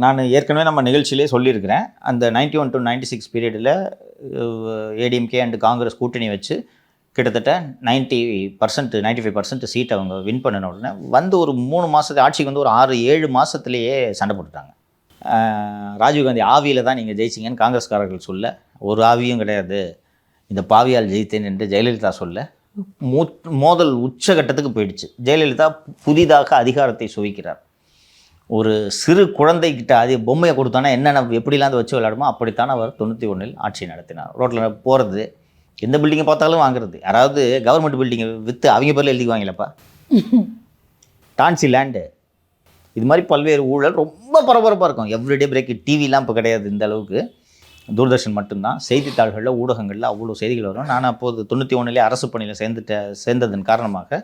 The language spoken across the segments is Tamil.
நான் ஏற்கனவே நம்ம நிகழ்ச்சியிலே சொல்லியிருக்கிறேன். அந்த 91 to 96 பீரியடில் ஏடிஎம்கே அண்டு காங்கிரஸ் கூட்டணி வச்சு கிட்டத்தட்ட 90% 95% சீட் அவங்க வின் பண்ணின உடனே வந்து ஒரு 3 மாதத்து ஆட்சிக்கு வந்து ஒரு 6-7 மாதத்துலேயே சண்டை போட்டுட்டாங்க. ராஜீவ்காந்தி ஆவியில் தான் நீங்கள் ஜெயிச்சிங்கன்னு காங்கிரஸ்காரர்கள் சொல்ல, ஒரு ஆவியும் கிடையாது, இந்த பாவியால் ஜெயித்தேன் என்று ஜெயலலிதா சொல்ல, மோதல் உச்சகட்டத்துக்கு போயிடுச்சு. ஜெயலலிதா புதிதாக அதிகாரத்தை சுவைக்கிறார். ஒரு சிறு குழந்தைகிட்ட அது பொம்மையை கொடுத்தானா என்னென்ன எப்படிலாம் அதை வச்சு விளையாடுமோ அப்படித்தான் அவர் 91 ஆட்சி நடத்தினார். ரோட்டில் போகிறது, எந்த பில்டிங்கை பார்த்தாலும் வாங்குறது, யாராவது கவர்மெண்ட் பில்டிங்கை விற்று அவங்க பேரில் எழுதிக்குவாங்களப்பா, டான்சி லேண்டு, இது மாதிரி பல்வேறு ஊழல் ரொம்ப பரபரப்பாக இருக்கும். Everyday break. டிவிலாம் இப்போ கிடையாது இந்த அளவுக்கு, தூர்தர்ஷன் மட்டும்தான். செய்தித்தாள்களில் ஊடகங்களில் அவ்வளோ செய்திகள் வரும். நான் அப்போது 91 அரசு பணியில் சேர்ந்ததன் காரணமாக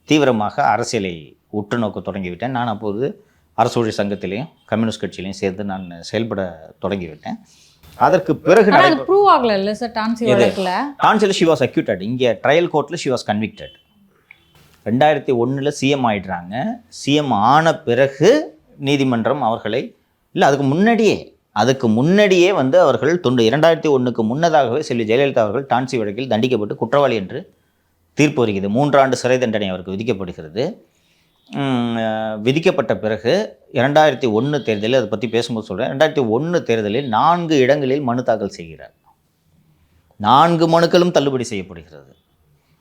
தீவிரமாக அரசியலை உற்று நோக்க தொடங்கிவிட்டேன். நான் அப்போது அரசு ஊழியர் சங்கத்திலையும் கம்யூனிஸ்ட் கட்சியிலையும் சேர்ந்து நான் செயல்பட தொடங்கிவிட்டேன். அதற்கு பிறகு ப்ரூவ் ஆகல இல்லை சார் டான்சி வழக்குல. டான்சியில் ஷி வாஸ் அக்யூட்டட். இங்கே ட்ரையல் கோர்ட்டில் ஷி வாஸ் கன்விக்டட். 2001 சிஎம் ஆயிடுறாங்க. சிஎம் ஆன பிறகு நீதிமன்றம் அவர்களை இல்லை அதுக்கு முன்னாடியே வந்து அவர்கள் 2001க்கு முன்னதாகவே செல்வி ஜெயலலிதா அவர்கள் டான்சி வழக்கில் தண்டிக்கப்பட்டு குற்றவாளி என்று தீர்ப்பு வருகிறது. 3 ஆண்டு சிறை தண்டனை அவருக்கு விதிக்கப்படுகிறது. விதிக்கப்பட்ட பிறகு 2001 தேர்தலில் அதை பற்றி பேசும்போது சொல்கிறேன். 2001 தேர்தலில் 4 இடங்களில் மனு தாக்கல் செய்கிறார். 4 மனுக்களும் தள்ளுபடி செய்யப்படுகிறது.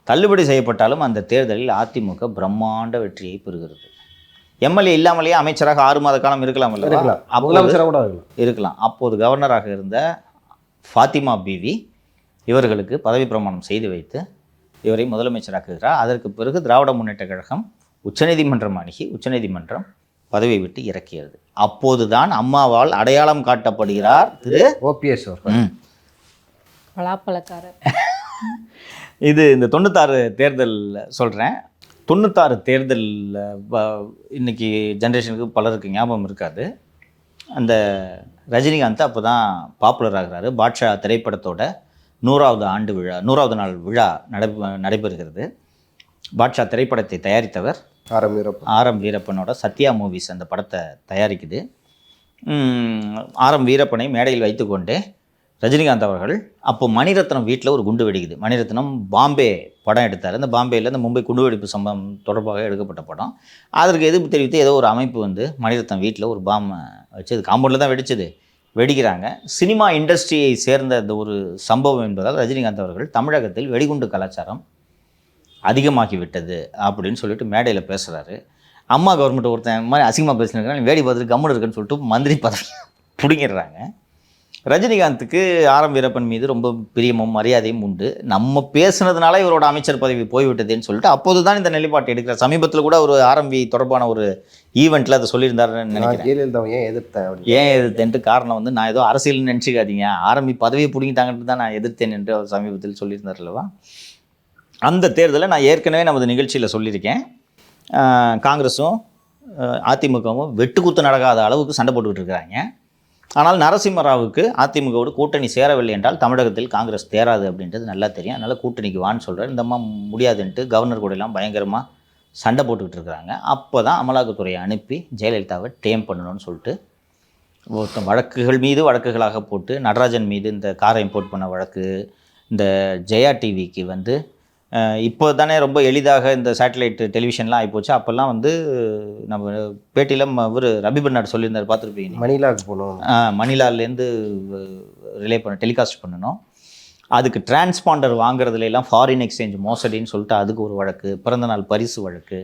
தள்ளுபடி செய்யப்பட்டாலும் அந்த தேர்தலில் அதிமுக பிரம்மாண்ட வெற்றியை பெறுகிறது. எம்எல்ஏ இல்லாமலேயே அமைச்சராக 6 மாத காலம் இருக்கலாம். அப்போது கவர்னராக இருந்த ஃபாத்திமா பிவி இவர்களுக்கு பதவி பிரமாணம் செய்து வைத்து இவரை முதலமைச்சராக்குகிறார். அதற்கு பிறகு திராவிட முன்னேற்ற கழகம் உச்சநீதிமன்றம் அணுகி உச்சநீதிமன்றம் பதவியை விட்டு இறக்கியது. அப்போதுதான் அம்மாவால் அடையாளம் காட்டப்படுகிறார் திரு ஓபிஎஸ் பலாப்பழக்காரர். இது இந்த 96 தேர்தல் சொல்கிறேன். 96 தேர்தலில் இன்றைக்கி ஜென்ரேஷனுக்கு பலருக்கு ஞாபகம் இருக்காது. அந்த ரஜினிகாந்த் அப்போ தான் பாப்புலர் ஆகிறாரு. பாட்ஷா திரைப்படத்தோட 100வது நாள் விழா நடைபெறுகிறது. பாட்ஷா திரைப்படத்தை தயாரித்தவர் ஆர்.எம். வீரப்பனோட சத்யா மூவிஸ் அந்த படத்தை தயாரிக்குது. ஆர்.எம். வீரப்பனை மேடையில் வைத்துக்கொண்டே ரஜினிகாந்த் அவர்கள் அப்போ மணிரத்னம் வீட்டில் ஒரு குண்டு வெடிக்குது. மணிரத்னம் பாம்பே படம் எடுத்தார். அந்த பாம்பேயில் இந்த மும்பை குண்டுவெடிப்பு சம்பவம் தொடர்பாக எடுக்கப்பட்ட படம். அதற்கு எதிர்ப்பு தெரிவித்து ஏதோ ஒரு அமைப்பு வந்து மணிரத்னம் வீட்டில் ஒரு பாம்பை வச்சு, அது காம்பவுண்டில் தான் வெடிச்சது, வெடிக்கிறாங்க. சினிமா இண்டஸ்ட்ரியை சேர்ந்த இந்த ஒரு சம்பவம் என்பதால் ரஜினிகாந்த் அவர்கள் தமிழகத்தில் வெடிகுண்டு கலாச்சாரம் அதிகமாகிவிட்டது அப்படின்னு சொல்லிட்டு மேடையில் பேசுகிறாரு. அம்மா கவர்மெண்ட் ஒருத்தன் மாதிரி அசிங்கமாக பேசினாங்க, வேடி பார்த்துட்டு கம்முன்னு இருக்குன்னு சொல்லிட்டு மந்திரி பதவி பிடிங்கிடுறாங்க. ரஜினிகாந்துக்கு ஆர்.எம். வீரப்பன் மீது ரொம்ப பிரியமும் மரியாதையும் உண்டு. நம்ம பேசுனதுனால இவரோட அமைச்சர் பதவி போய்விட்டதுன்னு சொல்லிட்டு அப்போது தான் இந்த நிலைப்பாட்டை எடுக்கிறார். சமீபத்தில் கூட ஒரு ஆர்எம்பி தொடர்பான ஒரு ஈவெண்ட்டில் அதை சொல்லியிருந்தாருன்னு நினைக்கிறேன். ஏன் எதிர்த்தேன்ட்டு காரணம் வந்து நான் ஏதோ அரசியல்னு நினச்சிக்காதீங்க, ஆர்எம்பி பதவியை பிடிங்கிட்டாங்கன்ட்டு தான் நான் எதிர்த்தேன் என்று அவர் சமீபத்தில் சொல்லியிருந்தார் அல்லவா. அந்த தேர்தலை நான் ஏற்கனவே நமது நிகழ்ச்சியில் சொல்லியிருக்கேன். காங்கிரஸும் அதிமுகவும் வெட்டுக்குத்து நடக்காத அளவுக்கு சண்டை போட்டுக்கிட்டு இருக்கிறாங்க. ஆனால் நரசிம்மராவுக்கு அதிமுகவோடு கூட்டணி சேரவில்லை என்றால் தமிழகத்தில் காங்கிரஸ் தேராது அப்படின்றது நல்லா தெரியும். அதனால் கூட்டணிக்கு வான்னு சொல்கிறார். இந்த அம்மா முடியாதுன்ட்டு கவர்னர் கூட எல்லாம் பயங்கரமாக சண்டை போட்டுக்கிட்டு இருக்கிறாங்க. அப்போ தான் அமலாக்கத்துறையை அனுப்பி ஜெயலலிதாவை டேம் பண்ணணும்னு சொல்லிட்டு வழக்குகள் மீது வழக்குகளாக போட்டு, நடராஜன் மீது இந்த காரை இம்போர்ட் பண்ண வழக்கு, இந்த ஜெயா டிவிக்கு வந்து இப்போ தானே ரொம்ப எளிதாக இந்த சேட்டலைட் டெலிவிஷன்லாம் ஆகிப்போச்சு. அப்போல்லாம் வந்து நம்ம பேட்டியில் இவர் ரபி பர்னாட் சொல்லியிருந்தார், பார்த்துருப்பீங்க. மணிலாவுக்கு போகணும், மணிலாலேருந்து ரிலே டெலிகாஸ்ட் பண்ணணும். அதுக்கு டிரான்ஸ்பாண்டர் வாங்குறதுலாம் ஃபாரின் எக்ஸ்சேஞ்ச் மோசடின்னு சொல்லிட்டு அதுக்கு ஒரு வழக்கு, பிறந்தநாள் பரிசு வழக்கு,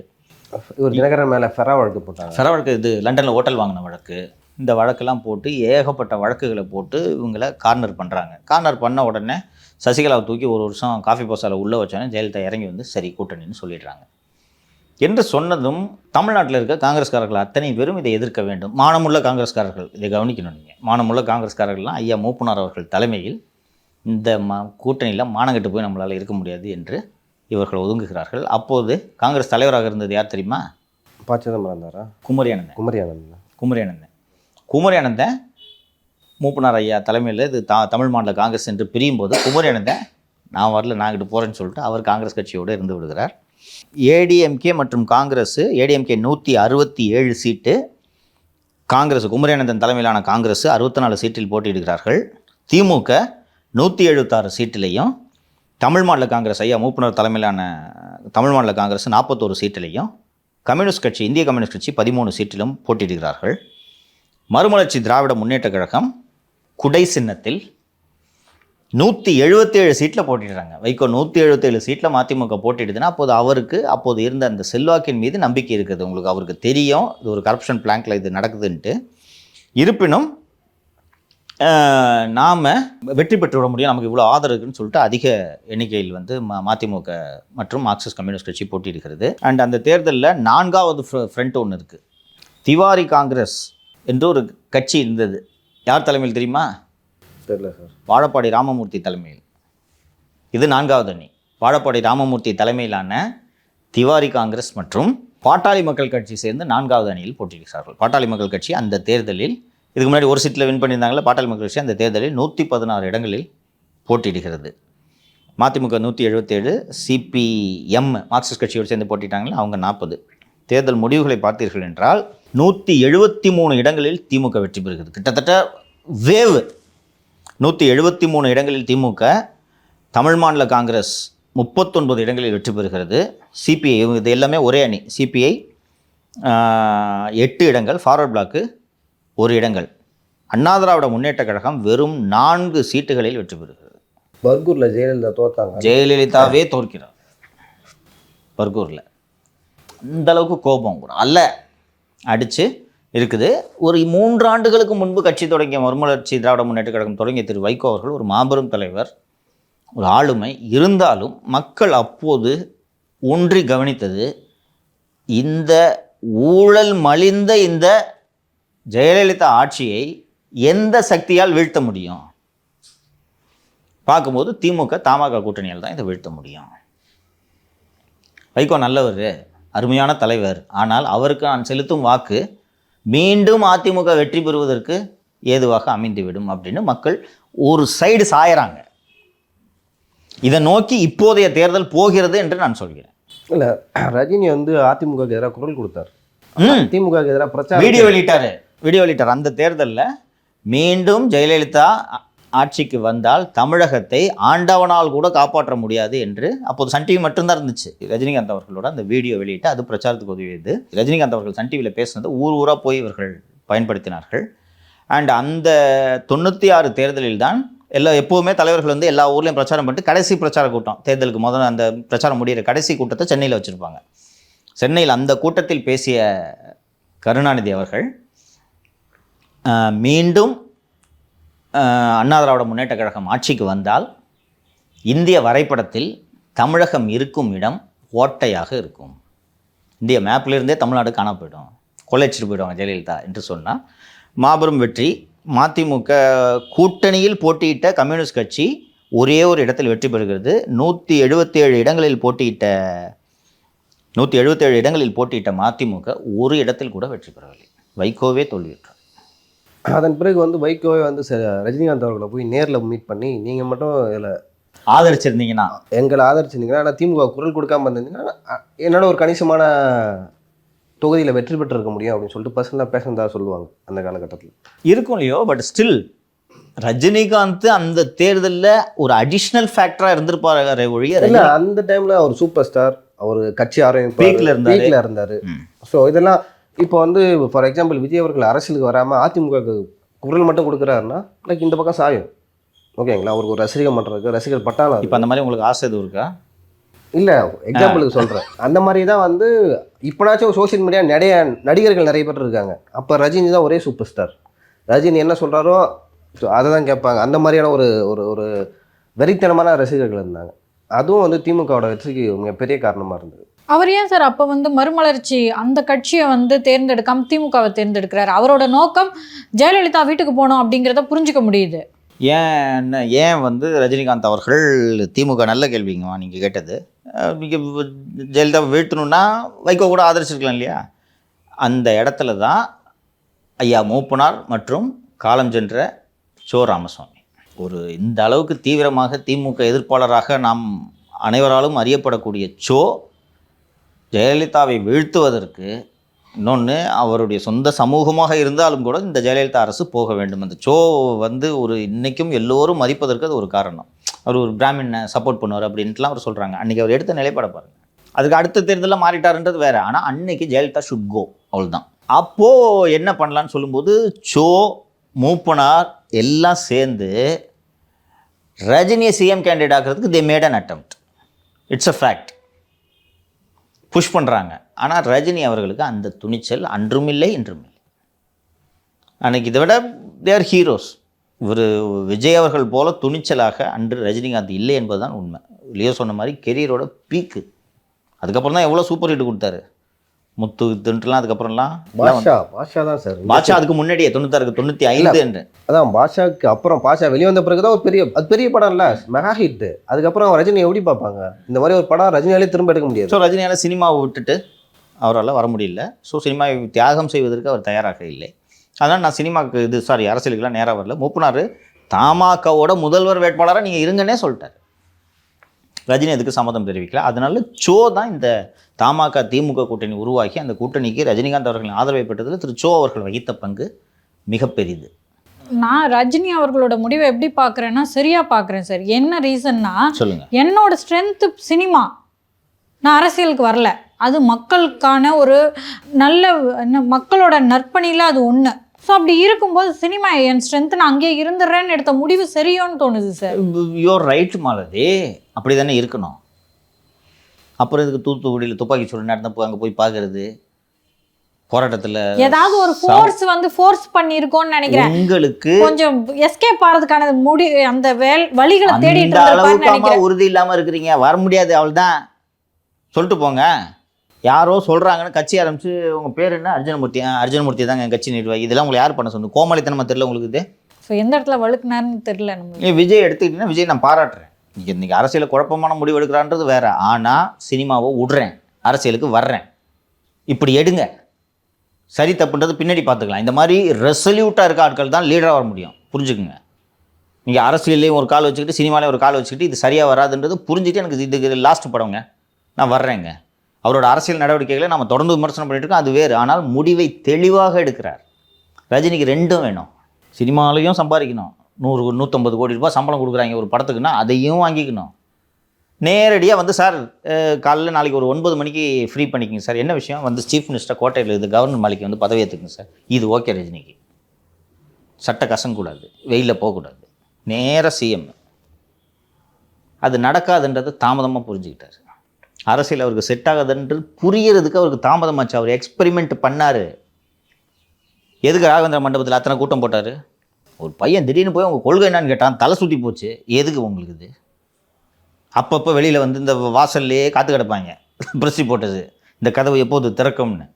ஒரு தினகரன் மேலே ஃபெரா வழக்கு போட்டாங்க. ஃபெரா வழக்கு இது லண்டனில் ஹோட்டல் வாங்கின வழக்கு. இந்த வழக்கெல்லாம் போட்டு ஏகப்பட்ட வழக்குகளை போட்டு இவங்களை கார்னர் பண்ணுறாங்க. கார்னர் பண்ண உடனே சசிகலாவை தூக்கி ஒரு வருஷம் காஃபி போசாவில் உள்ளே வச்சோன்னே ஜெயலலிதா இறங்கி வந்து சரி கூட்டணின்னு சொல்லிடுறாங்க என்று சொன்னதும் தமிழ்நாட்டில் இருக்க காங்கிரஸ்காரர்கள் அத்தனை பேரும் இதை எதிர்க்க வேண்டும். மானமுள்ள காங்கிரஸ்காரர்கள் இதை கவனிக்கணும். நீங்கள் மானமுள்ள காங்கிரஸ்காரர்கள்லாம் ஐயா மூப்பனார் அவர்கள் தலைமையில் இந்த கூட்டணியில் மானங்கட்டு போய் நம்மளால் இருக்க முடியாது என்று இவர்கள் ஒதுங்குகிறார்கள். அப்போது காங்கிரஸ் தலைவராக இருந்தது யார் தெரியுமா? குமரி அனந்தன் மூப்பனார் ஐயா தலைமையில் இது தமிழ் மாநில காங்கிரஸ் என்று பிரியும் போது குமரி அனந்தன் நான் வரல, நான் கிட்ட போகிறேன்னு சொல்லிட்டு அவர் காங்கிரஸ் கட்சியோடு இருந்து விடுகிறார். ஏடிஎம்கே மற்றும் காங்கிரஸ், ஏடிஎம்கே 167 சீட்டு, காங்கிரஸ் குமரியானந்தன் தலைமையிலான காங்கிரஸ் 64 சீட்டில் போட்டியிடுகிறார்கள். திமுக 176 சீட்டிலையும், தமிழ் மாநில காங்கிரஸ் ஐயா மூப்பனார் தலைமையிலான தமிழ் மாநில காங்கிரஸ் 41 சீட்டிலையும், கம்யூனிஸ்ட் கட்சி இந்திய கம்யூனிஸ்ட் கட்சி 13 சீட்டிலும் போட்டியிடுகிறார்கள். மறுமலர்ச்சி திராவிட முன்னேற்ற கழகம் குடை சின்னத்தில் 177 சீட்டில் போட்டிடுறாங்க. வைகோ 177 சீட்டில் மதிமுக போட்டிடுதுன்னா அப்போது இருந்த அந்த செல்வாக்கின் மீது நம்பிக்கை இருக்குது. அவருக்கு தெரியும் இது ஒரு கரப்ஷன் பிளாங்க்ல இது நடக்குதுன்ட்டு. இருப்பினும் நாம் வெற்றி பெற்று விட முடியும், நமக்கு இவ்வளோ ஆதரவு இருக்குன்னு சொல்லிட்டு அதிக எண்ணிக்கையில் வந்து மதிமுக மற்றும் மார்க்சிஸ்ட் கம்யூனிஸ்ட் கட்சி போட்டியிடுகிறது. அண்ட் அந்த தேர்தலில் 4வது ஃப்ரண்ட் ஒன்று இருக்குது. திவாரி காங்கிரஸ் என்று ஒரு கட்சி இருந்தது. யார் தலைமையில் தெரியுமா? தெரியல சார். வாழப்பாடி ராமமூர்த்தி தலைமையில். இது 4வது அணி. வாழப்பாடி ராமமூர்த்தி தலைமையிலான திவாரி காங்கிரஸ் மற்றும் பாட்டாளி மக்கள் கட்சி சேர்ந்து 4வது அணியில் போட்டியிடுகிறார்கள். பாட்டாளி மக்கள் கட்சி அந்த தேர்தலில் இதுக்கு முன்னாடி ஒரு சீட்டில் வின் பண்ணியிருந்தாங்களே, பாட்டாளி மக்கள் கட்சி அந்த தேர்தலில் 116 இடங்களில் போட்டியிடுகிறது. மதிமுக 177, சிபிஎம் மார்க்சிஸ்ட் கட்சியோடு சேர்ந்து போட்டிட்டாங்களே அவங்க 40. தேர்தல் முடிவுகளை பார்த்தீர்கள் என்றால் 173 இடங்களில் திமுக வெற்றி பெறுகிறது. கிட்டத்தட்ட வேவ். 173 இடங்களில் திமுக, தமிழ் மாநில காங்கிரஸ் 39 இடங்களில் வெற்றி பெறுகிறது. சிபிஐ இது எல்லாமே ஒரே அணி. சிபிஐ 8 இடங்கள், ஃபார்வர்ட் பிளாக்கு 1 இடங்கள். அண்ணா திராவிட முன்னேற்ற கழகம் வெறும் 4 சீட்டுகளில் வெற்றி பெறுகிறது. பர்கூரில் ஜெயலலிதா தோத்தாங்க. ஜெயலலிதாவே தோற்கிறார் பர்கூரில். அந்த அளவுக்கு கோபம் கூட அல்ல அடித்து இருக்குது. ஒரு 3 ஆண்டுகளுக்கு முன்பு கட்சி தொடங்கிய மறுமலர்ச்சி திராவிட முன்னேற்ற கழகம் தொடங்கிய திரு வைகோ அவர்கள் ஒரு மாபெரும் தலைவர், ஒரு ஆளுமை. இருந்தாலும் மக்கள் அப்போது ஒன்றி கவனித்தது, இந்த ஊழல் மலிந்த இந்த ஜெயலலிதா ஆட்சியை எந்த சக்தியால் வீழ்த்த முடியும்? பார்க்கும்போது திமுக தமாக கூட்டணியால் தான் இதை வீழ்த்த முடியும். வைகோ நல்லவர், அருமையான தலைவர். ஆனால் அவருக்கு நான் செலுத்தும் வாக்கு மீண்டும் அதிமுக வெற்றி பெறுவதற்கு ஏதுவாக அமைந்துவிடும் அப்படின்னு மக்கள் ஒரு சைடு சாயறாங்க. இதை நோக்கி இப்போதைய தேர்தல் போகிறது என்று நான் சொல்கிறேன். இல்லை, ரஜினி வந்து அதிமுகவுக்கு எதிராக குரல் கொடுத்தார், திமுகவுக்கு எதிராக பிரச்சாரம் வீடியோ வெளியிட்டார். அந்த தேர்தலில் மீண்டும் ஜெயலலிதா ஆட்சிக்கு வந்தால் தமிழகத்தை ஆண்டவனால் கூட காப்பாற்ற முடியாது என்று அப்போது சன் டிவி மட்டும்தான் இருந்துச்சு. ரஜினிகாந்த் அவர்களோட அந்த வீடியோ வெளியிட்டு அது பிரச்சாரத்துக்கு உதவியது. ரஜினிகாந்த் அவர்கள் சன் டிவியில் பேசுனது ஊராக போய் இவர்கள் பயன்படுத்தினார்கள். அண்ட் அந்த 96 தேர்தலில் தான் எப்போவுமே தலைவர்கள் வந்து எல்லா ஊர்லேயும் பிரச்சாரம் பண்ணிட்டு கடைசி பிரச்சார கூட்டம், தேர்தலுக்கு முதல்ல அந்த பிரச்சாரம் முடிகிற கடைசி கூட்டத்தை சென்னையில் வச்சுருப்பாங்க. சென்னையில் அந்த கூட்டத்தில் பேசிய கருணாநிதி அவர்கள் மீண்டும் அண்ணா திராவிட முன்னேற்ற கழகம் ஆட்சிக்கு வந்தால் இந்திய வரைபடத்தில் தமிழகம் இருக்கும் இடம் ஓட்டையாக இருக்கும், இந்திய மேப்லேருந்தே தமிழ்நாடு காண போயிடும், கொள்ளைச்சிட்டு போயிடுவாங்க ஜெயலலிதா என்று சொன்னால் மாபெரும் வெற்றி. மதிமுக கூட்டணியில் போட்டியிட்ட கம்யூனிஸ்ட் கட்சி ஒரே ஒரு இடத்தில் வெற்றி பெறுகிறது. 177 இடங்களில் போட்டியிட்ட மதிமுக ஒரு இடத்தில் கூட வெற்றி பெறவில்லை. வைகோவே தோல்வியுற்றார். அதன் பிறகு வந்து வைகோவே வந்து ரஜினிகாந்த் அவர்களை போய் நேரில் மீட் பண்ணி, நீங்கள் மட்டும் இதில் ஆதரிச்சிருந்தீங்கன்னா, எங்களை ஆதரிச்சிருந்தீங்கன்னா, ஆனால் திமுக குரல் கொடுக்காம இருந்தீங்கன்னா என்னோட ஒரு கணிசமான தொகுதியில் வெற்றி பெற்றிருக்க முடியும் அப்படின்னு சொல்லிட்டு பர்சனலாக பேசுனதா சொல்லுவாங்க அந்த காலகட்டத்தில். இருக்கும் இல்லையோ, பட் ஸ்டில் ரஜினிகாந்த் அந்த தேர்தலில் ஒரு அடிஷ்னல் ஃபேக்டராக இருந்திருப்பாரு ஒழிய. இல்லை, அந்த டைமில் அவர் சூப்பர் ஸ்டார், அவர் கட்சி ஆரம்பிப்பு பீக்கில் இருந்தார். ஸோ இதெல்லாம் இப்போ வந்து ஃபார் எக்ஸாம்பிள் விஜய் அவர்கள் அரசியலுக்கு வராமல் அதிமுக குரல் மட்டும் கொடுக்குறாருன்னா லைக் இந்த பக்கம் சாயும். ஓகேங்களா, அவருக்கு ஒரு ரசிகர் பண்ணுறதுக்கு ரசிகர் பட்டாளம். இப்போ அந்த மாதிரி உங்களுக்கு ஆசை எதுவும் இருக்கா? இல்லை, எக்ஸாம்பிளுக்கு சொல்கிறேன். அந்த மாதிரி தான் வந்து இப்போனாச்சும் சோஷியல் மீடியா நிறைய நடிகர்கள் நிறைய பேர் இருக்காங்க. அப்போ ரஜினி தான் ஒரே சூப்பர் ஸ்டார். ரஜினி என்ன சொல்கிறாரோ அதை தான் கேட்பாங்க. அந்த மாதிரியான ஒரு ஒரு ஒரு வெறித்தனமான ரசிகர்கள் இருந்தாங்க. அதுவும் வந்து திமுகவோட வெற்றிக்கு மிகப்பெரிய காரணமாக இருந்தது. அவர் ஏன் சார் அப்போ வந்து மறுமலர்ச்சி அந்த கட்சியை வந்து தேர்ந்தெடுக்காம திமுகவை தேர்ந்தெடுக்கிறார்? அவரோட நோக்கம் ஜெயலலிதா வீட்டுக்கு போகணும் அப்படிங்கிறத புரிஞ்சுக்க முடியுது. ஏன் வந்து ரஜினிகாந்த் அவர்கள் திமுக நல்ல கேள்விங்கம்மா நீங்கள் கேட்டது. நீங்கள் ஜெயலலிதா வீழ்த்தணுன்னா வைகோ கூட ஆதரிச்சிருக்கலாம் இல்லையா? அந்த இடத்துல தான் ஐயா மூப்பனார் மற்றும் காலம் சென்ற சோ ராமசுவாமி ஒரு இந்த அளவுக்கு தீவிரமாக திமுக எதிர்ப்பாளராக நாம் அனைவராலும் அறியப்படக்கூடிய சோ ஜெயலலிதாவை வீழ்த்துவதற்கு இன்னொன்று, அவருடைய சொந்த சமூகமாக இருந்தாலும் கூட இந்த ஜெயலலிதா அரசு போக வேண்டும். அந்த சோ வந்து ஒரு இன்றைக்கும் எல்லோரும் மதிப்பதற்கு அது ஒரு காரணம். அவர் ஒரு பிராமினை சப்போர்ட் பண்ணுவார் அப்படின்ட்டுலாம் அவர் சொல்கிறாங்க. அன்றைக்கி அவர் எடுத்த நிலைப்பாட பாருங்க. அதுக்கு அடுத்த தேர்தலில் மாறிட்டாருன்றது வேறு. ஆனால் அன்னைக்கு ஜெயலலிதா ஷுட் கோ, அவ்வளோதான். அப்போது என்ன பண்ணலான்னு சொல்லும்போது சோ, மூப்பனார் எல்லாம் சேர்ந்து ரஜினியை சிஎம் கேண்டிடேட் ஆகிறதுக்கு they made an attempt. It's a fact. Push பண்ணுறாங்க. ஆனால் ரஜினி அவர்களுக்கு அந்த துணிச்சல் அன்றும் இல்லை இன்றும் இல்லை. அன்னைக்கு இதை விட தேர் ஹீரோஸ். இவர் விஜய் அவர்கள் போல துணிச்சலாக அன்று ரஜினிகாந்த் இல்லை என்பதுதான் உண்மை. லியோ சொன்ன மாதிரி கெரியரோட பீக்கு. அதுக்கப்புறம் தான் எவ்வளோ சூப்பர் ஹிட் கொடுத்தாரு. முத்து தின்ட்டுலாம் அதுக்கப்புறம்லாம் பாஷா தான் சார். பாஷா அதுக்கு முன்னாடியே 96 95 என்று. அதான் பாஷாவுக்கு அப்புறம் பாஷா வெளியே வந்த பிறகு தான் ஒரு பெரிய படம் இல்லை, மெகா ஹிட். அதுக்கப்புறம் ரஜினி எப்படி பார்ப்பாங்க? இந்த மாதிரி ஒரு படம் ரஜினியாலே திரும்ப எடுக்க முடியாது. ஸோ ரஜினியால் சினிமாவை விட்டுட்டு அவரால் வர முடியல. ஸோ சினிமாவை தியாகம் செய்வதற்கு அவர் தயாராக இல்லை. அதனால் நான் சினிமாவுக்கு அரசியலுக்கெல்லாம் நேராக வரல. மூப்பனார் தமாகவோட முதல்வர் வேட்பாளராக நீங்கள் இருங்கன்னே சொல்லிட்டார். ரஜினி அதுக்கு சம்மதம் தெரிவிக்கல. அதனால சோ தான் இந்த தமாக திமுக கூட்டணி உருவாக்கி அந்த கூட்டணிக்கு ரஜினிகாந்த் அவர்களின் ஆதரவை பெற்றதில் திரு சோ அவர்கள் வகித்த பங்கு மிகப்பெரிது. நான் ரஜினி அவர்களோட முடிவை எப்படி பார்க்குறேன்னா சரியாக பார்க்குறேன் சார். என்ன ரீசன்னா, சொல்லுங்கள். என்னோட ஸ்ட்ரென்த்து சினிமா. நான் அரசியலுக்கு வரல. அது மக்களுக்கான ஒரு நல்ல மக்களோட நற்பணியில் அது ஒன்று. ஸோ அப்படி இருக்கும்போது சினிமா என் ஸ்ட்ரென்த்து நான் அங்கேயே இருந்துடுறேன்னு எடுத்த முடிவு சரியோன்னு தோணுது சார். யோர் ரைட் மாலதி, அப்படி தானே இருக்கணும். அப்புறம் இதுக்கு தூத்துக்குடியில் துப்பாக்கி சூடு நடந்தப்போ அங்கே போய் பார்க்கறது, போராட்டத்தில் ஏதாவது ஒரு ஃபோர்ஸ் பண்ணியிருக்கோன்னு நினைக்கிறேன். உங்களுக்கு கொஞ்சம் எஸ்கேப் ஆகிறதுக்கான அந்த வழிகளை தேடிட்டு அளவுக்கு உறுதி இல்லாமல் இருக்கிறீங்க. வர முடியாது, அவள் தான் சொல்லிட்டு போங்க. யாரோ சொல்கிறாங்கன்னு கட்சி ஆரம்பிச்சு உங்கள் பேர் என்ன, அர்ஜுனமூர்த்தி தாங்க என் கட்சி நிர்வாகி. இதெல்லாம் உங்களை யார் பண்ண சொன்னது? கோமாளித்தனமா தெரியல உங்களுக்கு இது? ஸோ எந்த இடத்துல வழுக்குனாருன்னு தெரியல நம்மளுக்கு. விஜய் எடுத்துக்கிட்டீங்கன்னா விஜய் நான் பாராட்டுறேன். இன்றைக்கி அரசியலில் குழப்பமான முடிவு எடுக்கிறான்றது வேறு. ஆனால் சினிமாவை விடுறேன், அரசியலுக்கு வர்றேன், இப்படி எடுங்க. சரி தப்புன்றது பின்னாடி பார்த்துக்கலாம். இந்த மாதிரி ரெசல்யூட்டாக இருக்க ஆட்கள் தான் லீடராக வர முடியும். புரிஞ்சுக்குங்க. நீங்கள் அரசியல்லையும் ஒரு கால் வச்சுக்கிட்டு சினிமாலையும் ஒரு கால் வச்சுக்கிட்டு இது சரியாக வராதுன்றது புரிஞ்சுட்டு எனக்கு இதுக்கு லாஸ்ட் படங்க நான் வர்றேங்க. அவரோட அரசியல் நடவடிக்கைகளை நம்ம தொடர்ந்து விமர்சனம் பண்ணிட்டு இருக்கோம், அது வேறு. ஆனால் முடிவை தெளிவாக எடுக்கிறார். ரஜினிக்கு ரெண்டும் வேணும். சினிமாலையும் சம்பாதிக்கணும். 100-150 கோடி ரூபாய் சம்பளம் கொடுக்குறாங்க ஒரு படத்துக்குன்னா அதையும் வாங்கிக்கணும். நேரடியாக வந்து சார் காலையில் நாளைக்கு ஒரு 9 மணிக்கு ஃப்ரீ பண்ணிக்கங்க சார். என்ன விஷயம்? வந்து சீஃப் மினிஸ்டர் கோட்டையில் இது கவர்னர் மாளிகை வந்து பதவி ஏற்றுக்குங்க சார். இது ஓகே. ரஜினிக்கு சட்டை கசங்கக்கூடாது, வெயிலில் போகக்கூடாது, நேராக சிஎம். அது நடக்காதுன்றது தாமதமாக புரிஞ்சுக்கிட்டார். அரசியல் அவருக்கு செட் ஆகாதுன்றது புரியறதுக்கு அவருக்கு தாமதமாச்சு. அவர் எக்ஸ்பெரிமெண்ட் பண்ணார். எதுக்கு ராகவேந்திர மண்டபத்தில் அத்தனை கூட்டம் போட்டார்? ஒரு பையன் திடீர்னு போய் உங்கள் கொள்கை என்னன்னு கேட்டான், தலை சுற்றி போச்சு. எதுக்கு உங்களுக்கு இது? அப்பப்போ வெளியில் வந்து இந்த வாசல்லையே காத்து கிடப்பாங்க, பிரசி போட்டது, இந்த கதவு எப்போது திறக்கும்னு.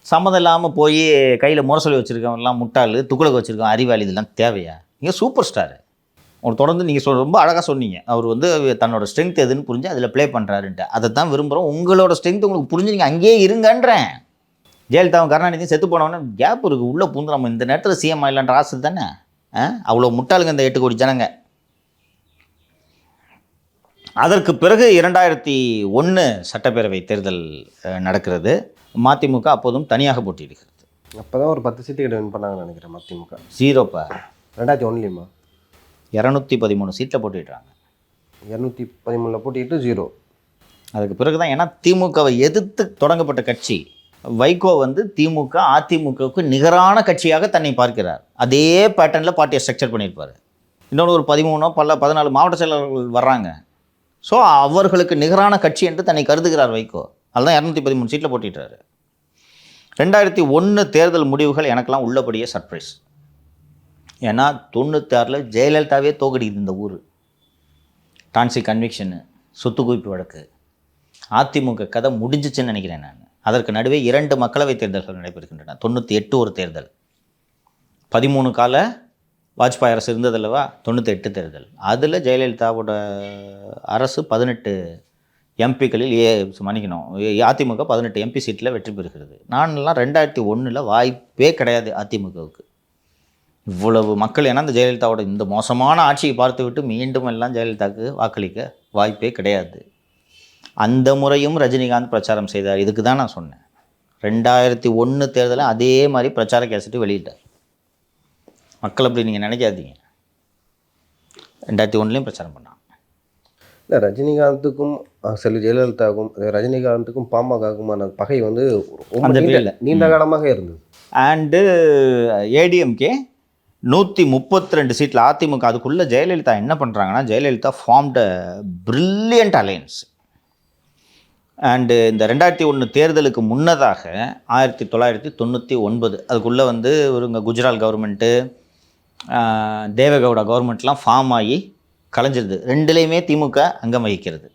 சம்மதம் இல்லாமல் போய் கையில் முரசொலி வச்சுருக்கவங்கலாம் முட்டாள், துக்குளக்கு வச்சுருக்கோம், அறிவாளி. இதெல்லாம் தேவையா? இங்கே சூப்பர் ஸ்டாரு. அவர் தொடர்ந்து நீங்கள் ரொம்ப அழகாக சொன்னீங்க. அவர் வந்து தன்னோட ஸ்ட்ரென்த் எதுன்னு புரிஞ்சு அதில் ப்ளே பண்ணுறாருன்ட்டு. அதை தான் விரும்புகிறோம். உங்களோட ஸ்ட்ரென்த் உங்களுக்கு புரிஞ்சு நீங்கள் அங்கேயே இருங்கன்றேன். ஜெயலலிதாவும் கருணாநிதியும் செத்து போனவொன்னே கேப் இருக்குது. உள்ளே பூந்து நம்ம இந்த நேரத்தில் சிஎம் ஆகலான்ற ஆசை தானே. அவ்வளோ முட்டாளுங்க இந்த 8 கோடி ஜனங்க. அதற்கு பிறகு 2001 சட்டப்பேரவை தேர்தல் நடக்கிறது. மதிமுக அப்போதும் தனியாக போட்டியிடுகிறது. அப்போ தான் ஒரு 10 சீட்டு வின் பண்ணாங்கன்னு நினைக்கிறேன். மதிமுக 0 2001 213 சீட்டில் போட்டிடுறாங்க. 213 போட்டிட்டு 0. அதுக்கு பிறகு தான், ஏன்னா திமுகவை எதிர்த்து தொடங்கப்பட்ட கட்சி வைகோ வந்து திமுக அதிமுகவுக்கு நிகரான கட்சியாக தன்னை பார்க்கிறார். அதே பேட்டர்னில் பார்ட்டியை ஸ்ட்ரக்சர் பண்ணியிருப்பார். இன்னொன்று ஒரு 13-14 மாவட்ட செயலாளர்கள் வர்றாங்க. ஸோ அவர்களுக்கு நிகரான கட்சி என்று தன்னை கருதுகிறார் வைகோ. அதுதான் 213 சீட்டில் போட்டிட்டாரு. 2001 தேர்தல் முடிவுகள் எனக்கெல்லாம் உள்ளபடியே சர்ப்ரைஸ். ஏன்னா 96 ஜெயலலிதாவே தோக்கடிக்குது இந்த ஊர். டான்சி கன்விக்ஷனு, சொத்து குவிப்பு வழக்கு, அதிமுக கதை முடிஞ்சிச்சுன்னு நினைக்கிறேன் நான். அதற்கு நடுவே 2 மக்களவைத் தேர்தல்கள் நடைபெறுகின்றன. 98 ஒரு தேர்தல், 13 கால வாஜ்பாய் அரசு இருந்ததல்லவா, 98 தேர்தல். அதில் ஜெயலலிதாவோட அரசு 18 எம்பிக்களில் மன்னிக்கணும், அதிமுக 18 எம்பி சீட்டில் வெற்றி பெறுகிறது. நான்லாம் 2001 வாய்ப்பே கிடையாது அதிமுகவுக்கு. இவ்வளவு மக்கள், ஏன்னா இந்த ஜெயலலிதாவோட இந்த மோசமான ஆட்சியை பார்த்து விட்டு மீண்டும் எல்லாம் ஜெயலலிதாவுக்கு வாக்களிக்க வாய்ப்பே கிடையாது. அந்த முறையும் ரஜினிகாந்த் பிரச்சாரம் செய்தார். இதுக்கு தான் நான் சொன்னேன், 2001 தேர்தலில் அதே மாதிரி பிரச்சார கேசட்டு வெளியிட்டார். மக்கள் அப்படி நீங்கள் நினைக்காதீங்க. 2001 பிரச்சாரம் பண்ணாங்க. இல்லை, ரஜினிகாந்துக்கும் செல்வி ஜெயலலிதாவுக்கும், ரஜினிகாந்துக்கும் பாமகவுக்குமான பகை வந்து அந்த ரொம்ப period ல. நீண்ட காலமாக இருந்தது. அண்டு ஏடிஎம்கே 132 சீட்டில், அதிமுக அதுக்குள்ளே ஜெயலலிதா என்ன பண்ணுறாங்கன்னா, Jayalalithaa formed a brilliant alliance. And இந்த 2001 தேர்தலுக்கு முன்னதாக 1999 அதுக்குள்ளே வந்து ஒரு குஜராத் கவர்மெண்ட்டு, தேவகவுடா கவர்மெண்ட்லாம் ஃபார்ம் ஆகி கலைஞ்சிருது. ரெண்டுலேயுமே திமுக அங்கம் வகிக்கிறது.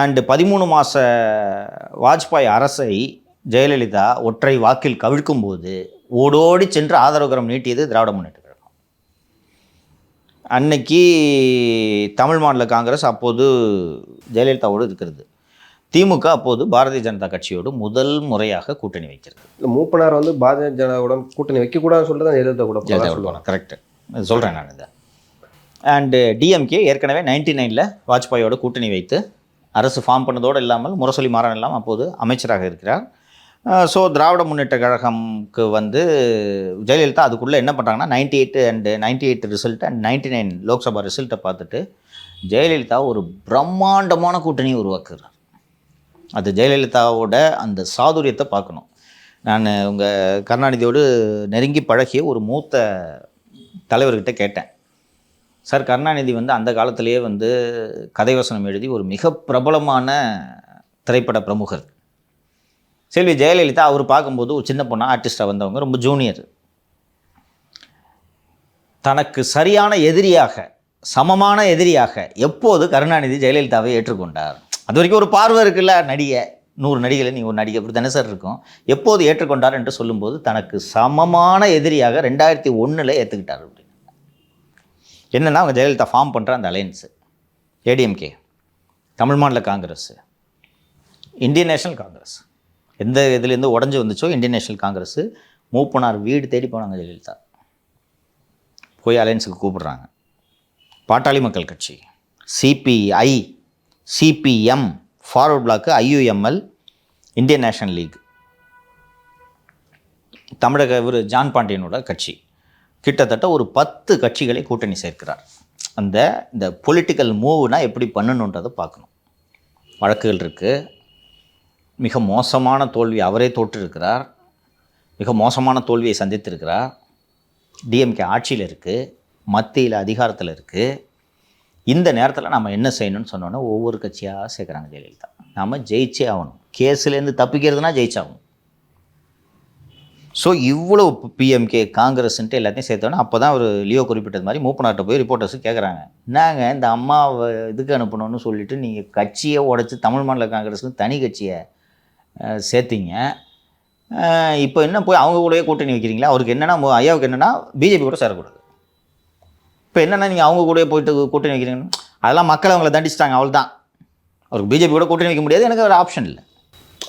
அண்டு 13 மாத வாஜ்பாய் அரசை ஜெயலலிதா ஒற்றை வாக்கில் கவிழ்க்கும்போது ஓடோடி சென்று ஆதரவுகரம் நீட்டியது திராவிட முன்னேற்ற கழகம். அன்னைக்கு தமிழ் மாநில காங்கிரஸ் அப்போது ஜெயலலிதாவோடு இருக்கிறது. திமுக அப்போது பாரதிய ஜனதா கட்சியோடு முதல் முறையாக கூட்டணி வைக்கிறது. இல்லை, மூப்பனார் வந்து பாரதிய ஜனதாவுடன் கூட்டணி வைக்கக்கூடாதுன்னு சொல்லிட்டு தான் ஜெயலலிதா கூட சொல்லுவாங்க. கரெக்டு, சொல்கிறேன் நான் இதை. அண்டு டிஎம்கே ஏற்கனவே 99 வாஜ்பாயோட கூட்டணி வைத்து அரசு ஃபார்ம் பண்ணதோடு இல்லாமல் முரசொலி மாறன் எல்லாம் அப்போது அமைச்சராக இருக்கிறார். ஸோ திராவிட முன்னேற்ற கழகம்க்கு வந்து ஜெயலலிதா அதுக்குள்ளே என்ன பண்ணுறாங்கன்னா 98 ரிசல்ட் அண்ட் 99 லோக்சபா ரிசல்ட்டை பார்த்துட்டு ஜெயலலிதா ஒரு பிரம்மாண்டமான கூட்டணியை உருவாக்குறார். அது ஜெயலலிதாவோட அந்த சாதுரியத்தை பார்க்கணும். நான் உங்கள் கருணாநிதியோடு நெருங்கி பழகிய ஒரு மூத்த தலைவர்கிட்ட கேட்டேன், சார் கருணாநிதி வந்து அந்த காலத்திலேயே வந்து கதைவசனம் எழுதி ஒரு மிக பிரபலமான திரைப்பட பிரமுகர். செல்வி ஜெயலலிதா அவர் பார்க்கும்போது ஒரு சின்ன பொண்ணா ஆர்டிஸ்டாக வந்தவங்க, ரொம்ப ஜூனியர். தனக்கு சரியான எதிரியாக, சமமான எதிரியாக எப்போது கருணாநிதி ஜெயலலிதாவை ஏற்றுக்கொண்டார்? அது வரைக்கும் ஒரு பார்வை இருக்குல்ல, நடிகை 100 நடிகளை நீங்கள் ஒரு நடிகை அப்படி தானே சார் இருக்கும். எப்போது ஏற்றுக்கொண்டார் என்று சொல்லும்போது தனக்கு சமமான எதிரியாக 2001 ஏற்றுக்கிட்டார். அப்படின்னு என்னென்னா அவங்க ஜெயலலிதா ஃபார்ம் பண்ணுற அந்த அலையன்ஸு, ஏடிஎம்கே, தமிழ் மாநில காங்கிரஸ், இந்தியன் நேஷனல் காங்கிரஸ், எந்த இதுலேருந்து உடஞ்சி வந்துச்சோ இந்தியன் நேஷனல் காங்கிரஸ், மூப்பனார் வீடு தேடி போனாங்க ஜெயலலிதா, போய் அலையன்ஸுக்கு கூப்பிடுறாங்க. Pattali Makkal Katchi, CPI, CPM, forward bloc, IUML, Indian National League, தமிழக இவர் ஜான் பாண்டியனோட கட்சி, கிட்டத்தட்ட ஒரு 10 கட்சிகளை கூட்டணி சேர்க்கிறார். இந்த பொலிட்டிக்கல் மூவ்னா எப்படி பண்ணணுன்றதை பார்க்கணும். வழக்குகள் இருக்குது, மிக மோசமான தோல்வி அவரே தோற்றிருக்கிறார், மிக மோசமான தோல்வியை சந்தித்திருக்கிறார். டிஎம்கே ஆட்சியில் இருக்குது, மத்தியில் அதிகாரத்தில் இருக்குது. இந்த நேரத்தில் நம்ம என்ன செய்யணும்னு சொன்னோன்னா ஒவ்வொரு கட்சியாக சேர்க்குறாங்க ஜெயலலிதா. நாம் ஜெயிச்சே ஆகணும், கேஸ்லேருந்து தப்பிக்கிறதுனா ஜெயிச்சாகணும். ஸோ இவ்வளோ பிஎம்கே காங்கிரஸ்ன்ட்டு எல்லாத்தையும் சேர்த்தோன்னா அப்போ தான் ஒரு லியோ குறிப்பிட்டது மாதிரி மூப்பனார்ட்ட போய் ரிப்போர்ட்டர்ஸு கேட்குறாங்க, நாங்கள் இந்த அம்மாவை இதுக்கு அனுப்பணும்னு சொல்லிவிட்டு நீங்கள் கட்சியை உடச்சி தமிழ் மாநில காங்கிரஸுக்கு தனி கட்சியை சேர்த்திங்க, இப்போ என்ன போய் அவங்க கூடவே கூட்டணி வைக்கிறீங்களா? அவருக்கு என்னென்னா, ஐயாவுக்கு என்னென்னா பிஜேபி கூட சேரக்கூடாது. இப்போ என்னென்னா நீங்கள் அவங்க கூடவே போயிட்டு கூட்டணி வைக்கிறீங்க, அதெல்லாம் மக்கள் அவங்கள தண்டிச்சிட்டாங்க, அவள் தான். அவருக்கு பிஜேபி கூட கூட்டணி வைக்க முடியாது, எனக்கு ஒரு ஆப்ஷன் இல்லை.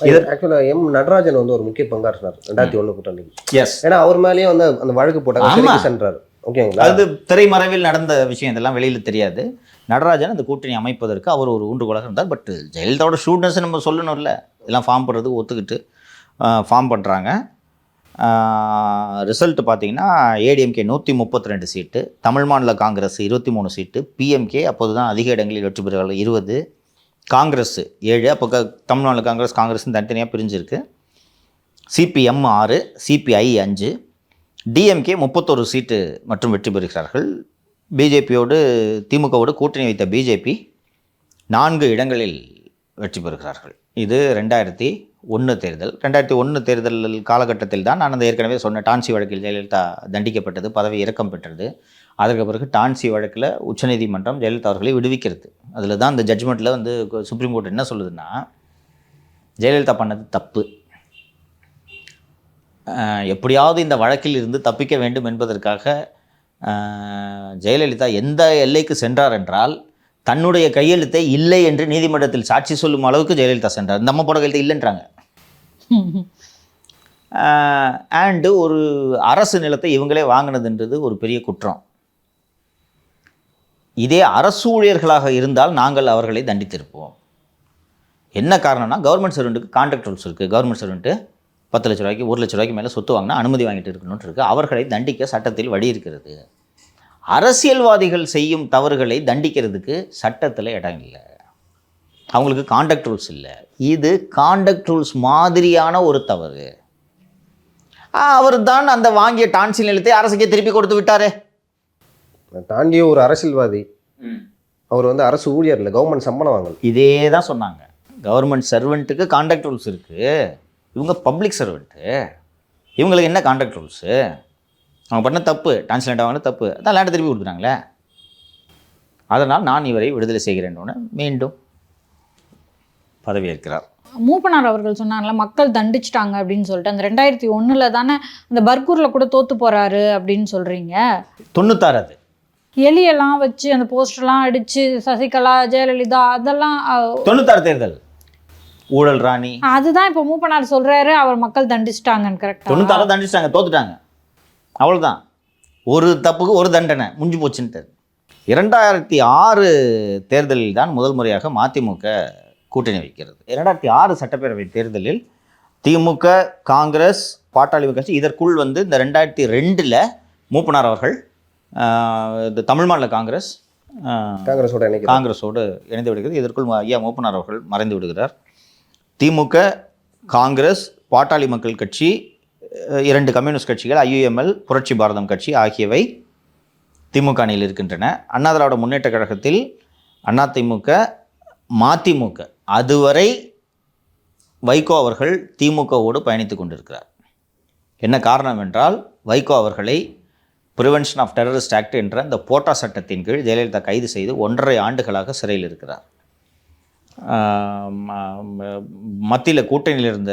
இது ஆக்சுவலாக நடராஜன் வந்து ஒரு முக்கிய பங்காற்றினார் 2001 கூட்டணிக்கு. எஸ், ஏன்னா அவர் மேலேயே வந்து அந்த வழக்கு போட்டாங்க, சென்றார். ஓகேங்களா, அது திரைமறைவில் நடந்த விஷயம், இதெல்லாம் வெளியில் தெரியாது. நடராஜன் அந்த கூட்டணி அமைப்பதற்கு அவர் ஒரு ஊன்றுகோலாக இருந்தார். பட் ஜெயலலிதாவோட ஸ்டூடெண்ட்ஸ் நம்ம சொல்லணும்ல, எல்லாம் ஃபார்ம் பண்ணுறதுக்கு ஒத்துக்கிட்டு ஃபார்ம் பண்ணுறாங்க. ரிசல்ட் பார்த்தீங்கன்னா ஏடிஎம்கே 132 சீட்டு, தமிழ் மாநில காங்கிரஸ் 23 சீட்டு, பிஎம்கே அப்போது தான் அதிக இடங்களில் வெற்றி பெறுவார்கள் 20, காங்கிரஸ் 7. அப்போ தமிழ் மாநில காங்கிரஸ் தனித்தனியாக பிரிஞ்சிருக்கு. சிபிஎம் 6, சிபிஐ 5, டிஎம்கே 31 சீட்டு மற்றும் வெற்றி பெறுகிறார்கள். பிஜேபியோடு திமுகவோடு கூட்டணி வைத்த பிஜேபி 4 இடங்களில் வெற்றி பெறுகிறார்கள். இது 2001 தேர்தல். 2001 தேர்தல் காலகட்டத்தில் தான் நான் அந்த ஏற்கனவே சொன்ன டான்சி வழக்கில் ஜெயலலிதா தண்டிக்கப்பட்டது, பதவி இறக்கம் பெற்றது. அதற்கு பிறகு டான்சி வழக்கில் உச்சநீதிமன்றம் ஜெயலலிதா அவர்களை விடுவிக்கிறது. அதில் தான் இந்த ஜட்ஜ்மெண்ட்டில் வந்து சுப்ரீம் கோர்ட் என்ன சொல்லுதுன்னா, ஜெயலலிதா பண்ணது தப்பு, எப்படியாவது இந்த வழக்கில் இருந்து தப்பிக்க வேண்டும் என்பதற்காக ஜெயலலிதா எந்த எல்லைக்கு சென்றார் என்றால், தன்னுடைய கையெழுத்தை இல்லை என்று நீதிமன்றத்தில் சாட்சி சொல்லும் அளவுக்கு ஜெயலலிதா சென்றார். இந்த அம்மா போட கையெழுத்தை இல்லைன்றாங்க. அண்டு ஒரு அரசு நிலத்தை இவங்களே வாங்கினதுன்றது ஒரு பெரிய குற்றம். இதே அரசு ஊழியர்களாக இருந்தால் நாங்கள் அவர்களை தண்டித்திருப்போம். என்ன காரணம்னா கவர்மெண்ட் சர்வெண்ட்டுக்கு கான்ட்ராக்ட் ரூல்ஸ் இருக்குது. கவர்மெண்ட் சர்வெண்ட்டு 10 லட்ச ரூபாய்க்கு 1 லட்ச ரூபாய்க்கு மேலே சொத்து வாங்கினா அனுமதி வாங்கிட்டு இருக்கணும்னு இருக்குது. அவர்களை தண்டிக்க சட்டத்தில் வழி இருக்கிறது. அரசியல்வாதிகள் செய்யும் தவறுகளை தண்டிக்கிறதுக்கு சட்டத்தில் இடம் இல்லை. அவங்களுக்கு கான்ட்ராக்ட் ரூல்ஸ் இல்லை. இது கான்ட்ராக்ட் ரூல்ஸ் மாதிரியான ஒரு தவறு. அவர் தான் அந்த வாங்கிய டான்சில் நிலத்தை அரசுக்கே திருப்பி கொடுத்து விட்டாரே. தாண்டிய ஒரு அரசியல்வாதி, அவர் வந்து அரசு ஊழியர் இல்லை, கவர்மெண்ட் சம்பளம் வாங்கல. இதே தான் சொன்னாங்க. கவர்மெண்ட் சர்வெண்ட்டுக்கு கான்ட்ராக்ட் ரூல்ஸ் இருக்குது. இவங்க பப்ளிக் சர்வெண்ட்டு, இவங்களுக்கு என்ன கான்ட்ராக்ட் ரூல்ஸு? அவங்க பண்ண தப்பு, டான்ஸ்லேண்ட் வாங்கின தப்பு, அதான் லேண்டை திருப்பி கொடுத்துட்டாங்களே. அதனால் நான் இவரை விடுதலை செய்கிறேன்னு மீண்டும் பதவியேற்கிறார். மூப்பனார் அவர்கள் சொன்னாங்கல்ல, மக்கள் தண்டிச்சிட்டாங்க அப்படின்னு சொல்லிட்டு, அந்த 2001 தானே அந்த பர்கூரில் கூட தோற்று போகிறாரு அப்படின்னு சொல்கிறீங்க. 96 அது எலியெல்லாம் வச்சு அந்த போஸ்டர்லாம் அடித்து சசிகலா, ஜெயலலிதா, அதெல்லாம் 96 தேர்தல் ஊழல் ராணி. அதுதான் இப்போ மூப்பனார் சொல்கிறாரு, அவர் மக்கள் தண்டிச்சிட்டாங்கன்னு. கரெக்டாக 96 தண்டிச்சிட்டாங்க, தோத்துட்டாங்க, அவ்வளோதான். ஒரு தப்புக்கு ஒரு தண்டனை, முடிஞ்சு போச்சுன்ட்டு. 2006 தேர்தலில் தான் முதல் முறையாக மதிமுக கூட்டணி வைக்கிறது. 2006 சட்டப்பேரவை தேர்தலில் திமுக, காங்கிரஸ், பாட்டாளி கட்சி இதற்குள் வந்து இந்த 2002 மூப்பனார் அவர்கள் இந்த தமிழ் மாநில காங்கிரஸோடு இணைந்து விடுகிறது. இதற்குள் ஐயா மூப்பனார் அவர்கள் மறைந்து விடுகிறார். திமுக, காங்கிரஸ், பாட்டாளி மக்கள் கட்சி, 2 கம்யூனிஸ்ட் கட்சிகள், IUML, புரட்சி பாரதம் கட்சி ஆகியவை திமுக அணியில் இருக்கின்றன. அண்ணா திராவிட முன்னேற்ற கழகத்தில் அதிமுக, மதிமுக, அதுவரை வைகோ அவர்கள் திமுகவோடு பயணித்து கொண்டிருக்கிறார். என்ன காரணம் என்றால், வைகோ அவர்களை ப்ரிவென்ஷன் ஆஃப் டெரரிஸ்ட் ஆக்ட் என்ற இந்த போட்டா சட்டத்தின் கீழ் ஜெயலலிதா கைது செய்து 1.5 ஆண்டுகளாக சிறையில் இருக்கிறார். மத்தியில் கூட்டணியில் இருந்த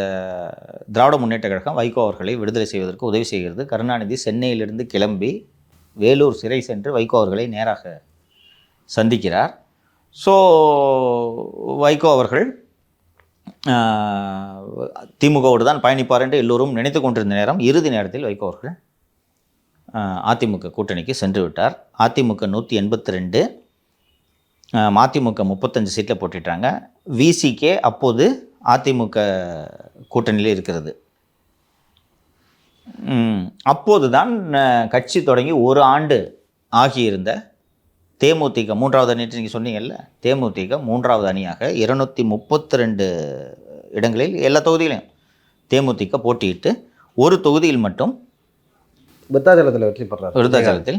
திராவிட முன்னேற்ற கழகம் வைகோ அவர்களை விடுதலை செய்வதற்கு உதவி செய்கிறது. கருணாநிதி சென்னையிலிருந்து கிளம்பி வேலூர் சிறை சென்று வைகோ அவர்களை நேராக சந்திக்கிறார். ஸோ வைகோ அவர்கள் திமுகவோடு தான் பயணிப்பார் என்று எல்லோரும் நினைத்து கொண்டிருந்த நேரம், இறுதி நேரத்தில் வைகோ அவர்கள் அதிமுக கூட்டணிக்கு சென்று விட்டார். அதிமுக 182, மதிமுக 35 சீட்டில் போட்டிட்டாங்க. விசிகே அப்போது அதிமுக கூட்டணியில் இருக்கிறது. அப்போது தான் கட்சி தொடங்கி 1 ஆண்டு ஆகியிருந்த தேமுதிக 3வது அணி, நீங்கள் சொன்னீங்கல்ல, தேமுதிக 3வது அணியாக 232 இடங்களில் எல்லா தொகுதியிலையும் தேமுதிக போட்டியிட்டு ஒரு தொகுதியில் மட்டும் விருத்தாச்சலத்தில் வெற்றி பெறார். விருத்தாச்சலத்தில்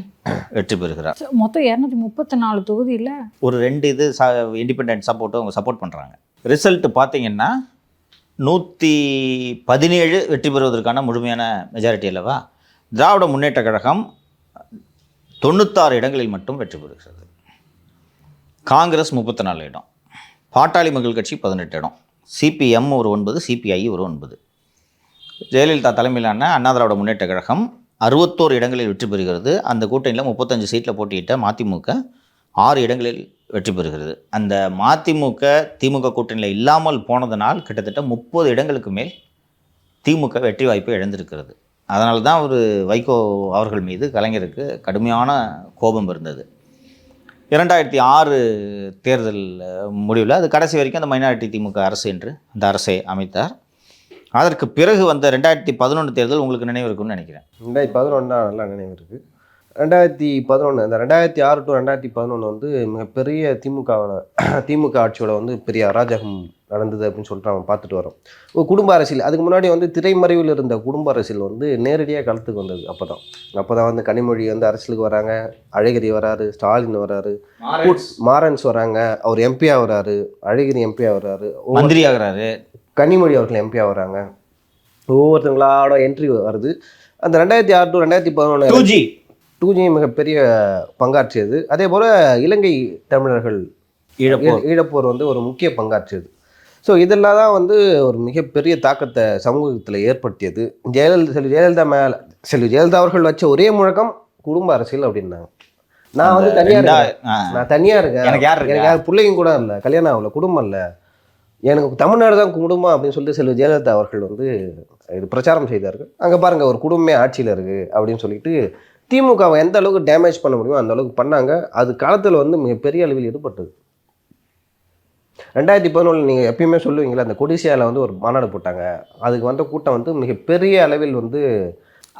வெற்றி பெறுகிறார். மொத்தம் 234 தொகுதியில் ஒரு 2 இது இண்டிபெண்ட் சப்போர்ட்டும் அவங்க சப்போர்ட் பண்ணுறாங்க. ரிசல்ட் பார்த்தீங்கன்னா 117 வெற்றி பெறுவதற்கான முழுமையான மெஜாரிட்டி அல்லவா. திராவிட முன்னேற்ற கழகம் 96 இடங்களில் மட்டும் வெற்றி பெறுகிறது. காங்கிரஸ் 34 இடம், பாட்டாளி மக்கள் கட்சி 18 இடம், CPM ஒரு 9, CPI ஒரு 9. ஜெயலலிதா தலைமையிலான அண்ணா திராவிட முன்னேற்ற கழகம் 61 இடங்களில் வெற்றி பெறுகிறது. அந்த கூட்டணியில் 35 சீட்டில் போட்டியிட்ட மதிமுக 6 இடங்களில் வெற்றி பெறுகிறது. அந்த மதிமுக திமுக கூட்டணியில் இல்லாமல் போனதனால் கிட்டத்தட்ட 30 இடங்களுக்கு மேல் திமுக வெற்றி வாய்ப்பை இழந்திருக்கிறது. அதனால தான் ஒரு வைகோ அவர்கள் மீது கலைஞருக்கு கடுமையான கோபம் இருந்தது. 2006 தேர்தல் முடிவில் அது கடைசி வரைக்கும் அந்த மைனாரிட்டி திமுக அரசு என்று அந்த அரசை அமைத்தார். அதற்கு பிறகு வந்த 2011 தேர்தல் உங்களுக்கு நினைவு இருக்குன்னு நினைக்கிறேன். 2011 நல்லா நினைவு இருக்குது. 2011 அந்த 2006 to 2011 வந்து மிகப்பெரிய திமுக ஆட்சியோட வந்து பெரிய அராஜகம் நடந்தது அப்படின்னு சொல்லிட்டு நம்ம பார்த்துட்டு வரோம். ஒரு குடும்ப அரசியல், அதுக்கு முன்னாடி வந்து திரைமறைவில் இருந்த குடும்ப அரசியல் வந்து நேரடியாக களத்துக்கு வந்தது. அப்போ தான் வந்து கனிமொழி வந்து அரசியலுக்கு வராங்க, அழகிரி வராரு, ஸ்டாலின் வராரு, மாரன்ஸ் வராங்க, அவர் எம்பியாக வராரு, அழகிரி எம்பியாக வராரு, மந்திரி ஆகிறாரு, கனிமொழி அவர்கள் எம்பியாக வராங்க, ஒவ்வொருத்தங்களோட என்ட்ரி வருது. அந்த 2006 to 2011 2G மிகப்பெரிய பங்காற்றியது. அதே போல் இலங்கை தமிழர்கள் ஈழப்போர் வந்து ஒரு முக்கிய பங்காற்றியது. ஸோ இதெல்லாம் தான் வந்து ஒரு மிகப்பெரிய தாக்கத்தை சமூகத்தில் ஏற்படுத்தியது. செல்வி ஜெயலலிதா அவர்கள் வச்ச ஒரே முழக்கம் குடும்ப அரசியல் அப்படின்னாங்க. நான் வந்து தனியாக இருக்கேன், எனக்கு யார் பிள்ளைங்க கூட இல்லை, கல்யாணம் ஆகல, குடும்பம் இல்லை, எனக்கு தமிழ்நாடு தான் குடும்பம் அப்படின்னு சொல்லிட்டு செல்வி ஜெயலலிதா அவர்கள் வந்து இது பிரச்சாரம் செய்தார்கள். அங்கே பாருங்கள் ஒரு குடும்பமே ஆட்சியில் இருக்குது அப்படின்னு சொல்லிட்டு திமுகவை எந்த அளவுக்கு டேமேஜ் பண்ண முடியுமோ அந்த அளவுக்கு பண்ணாங்க. அது காலத்தில் வந்து மிகப்பெரிய அளவில் ஈடுபட்டது. 2011 நீங்கள் எப்பயுமே சொல்லுவீங்களா, அந்த கொடிசியாவில் வந்து ஒரு மாநாடு போட்டாங்க, அதுக்கு வந்த கூட்டம் வந்து மிகப்பெரிய அளவில் வந்து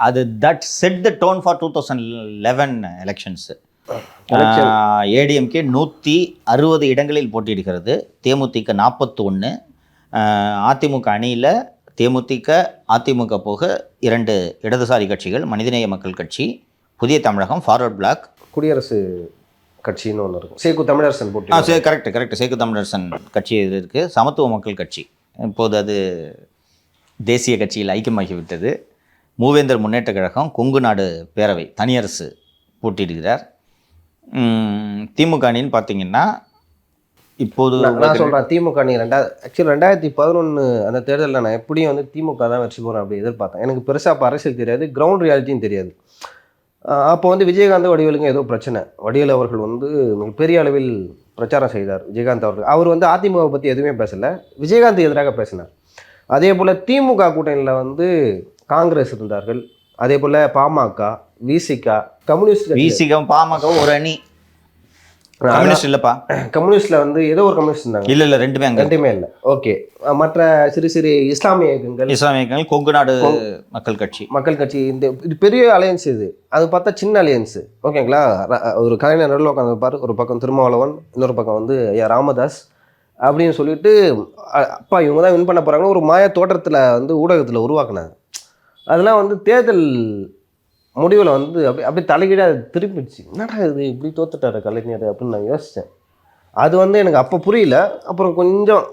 அது that set the tone for 2011 elections. ADMK 160 இடங்களில் போட்டியிடுகிறது, தேமுதிக 41. அதிமுக அணியில் தேமுதிக, அதிமுக போக 2 இடதுசாரி கட்சிகள், மனிதநேய மக்கள் கட்சி, புதிய தமிழகம், ஃபார்வர்ட் பிளாக், குடியரசு கட்சின்னு ஒன்று இருக்கும், சேக்கு தமிழரசன் போட்டி. கரெக்ட் சேக்கு தமிழரசன் கட்சி இது இருக்குது, சமத்துவ மக்கள் கட்சி இப்போது அது தேசிய கட்சியில் ஐக்கியமாகிவிட்டது, மூவேந்தர் முன்னேற்ற கழகம், கொங்கு நாடு பேரவை, தனியரசு போட்டியிடுகிறார். திமுக அணின்னு பார்த்தீங்கன்னா இப்போது நான் சொல்கிறேன், திமுக அணி ஆக்சுவலி 2011 அந்த தேர்தலில் நான் எப்படியும் வந்து திமுக தான் வெற்றி போகிறேன் அப்படி எதிர்பார்த்தேன். எனக்கு பெருசாக அப்போ அரசியல் தெரியாது, கிரவுண்ட் ரியாலிட்டியும் தெரியாது. அப்போ வந்து விஜயகாந்த் வடிவேலுங்க ஏதோ பிரச்சனை, வடிவேல் அவர்கள் வந்து மிகப்பெரிய அளவில் பிரச்சாரம் செய்தார். விஜயகாந்த் அவர் வந்து அதிமுகவை பற்றி எதுவுமே பேசலை, விஜயகாந்த் எதிராக பேசினார். அதே போல் திமுக கூட்டணியில் வந்து காங்கிரஸ் இருந்தார்கள், அதே போல் பாமக, விசிகா, கம்யூனிஸ்ட். பாமக ஒரு அணி, கம்யூனிஸ்ட் இல்லைப்பா, கம்யூனிஸ்டில் வந்து ஏதோ ஒரு கம்யூனிஸ்ட் இருந்தாங்க. இல்லை ரெண்டுமே இல்லை. ஓகே, மற்ற சிறு சிறு இஸ்லாமிய இயக்கங்கள், கொங்கு நாடு மக்கள் கட்சி, இது பெரிய அலையன்ஸ். அது பார்த்தா சின்ன அலையன்ஸு, ஓகேங்களா. ஒரு கலைஞர் நடுவில் உட்காந்து பாரு, ஒரு பக்கம் திருமாவளவன், இன்னொரு பக்கம் வந்து ஐயா ராமதாஸ் அப்படின்னு சொல்லிட்டு, அப்பா இவங்க தான் வின் பண்ண போகிறாங்கன்னு ஒரு மாய தோற்றத்தில் வந்து ஊடகத்தில் உருவாக்குனாங்க. அதெல்லாம் வந்து தேர்தல் முடிவில் வந்து அப்படியே தலைகீழாக திரும்பிடுச்சு. என்னடா இது இப்படி தோத்துட்டாரு கலைஞர் அப்படின்னு நான் யோசித்தேன். அது வந்து எனக்கு அப்போ புரியல. அப்புறம் கொஞ்சம்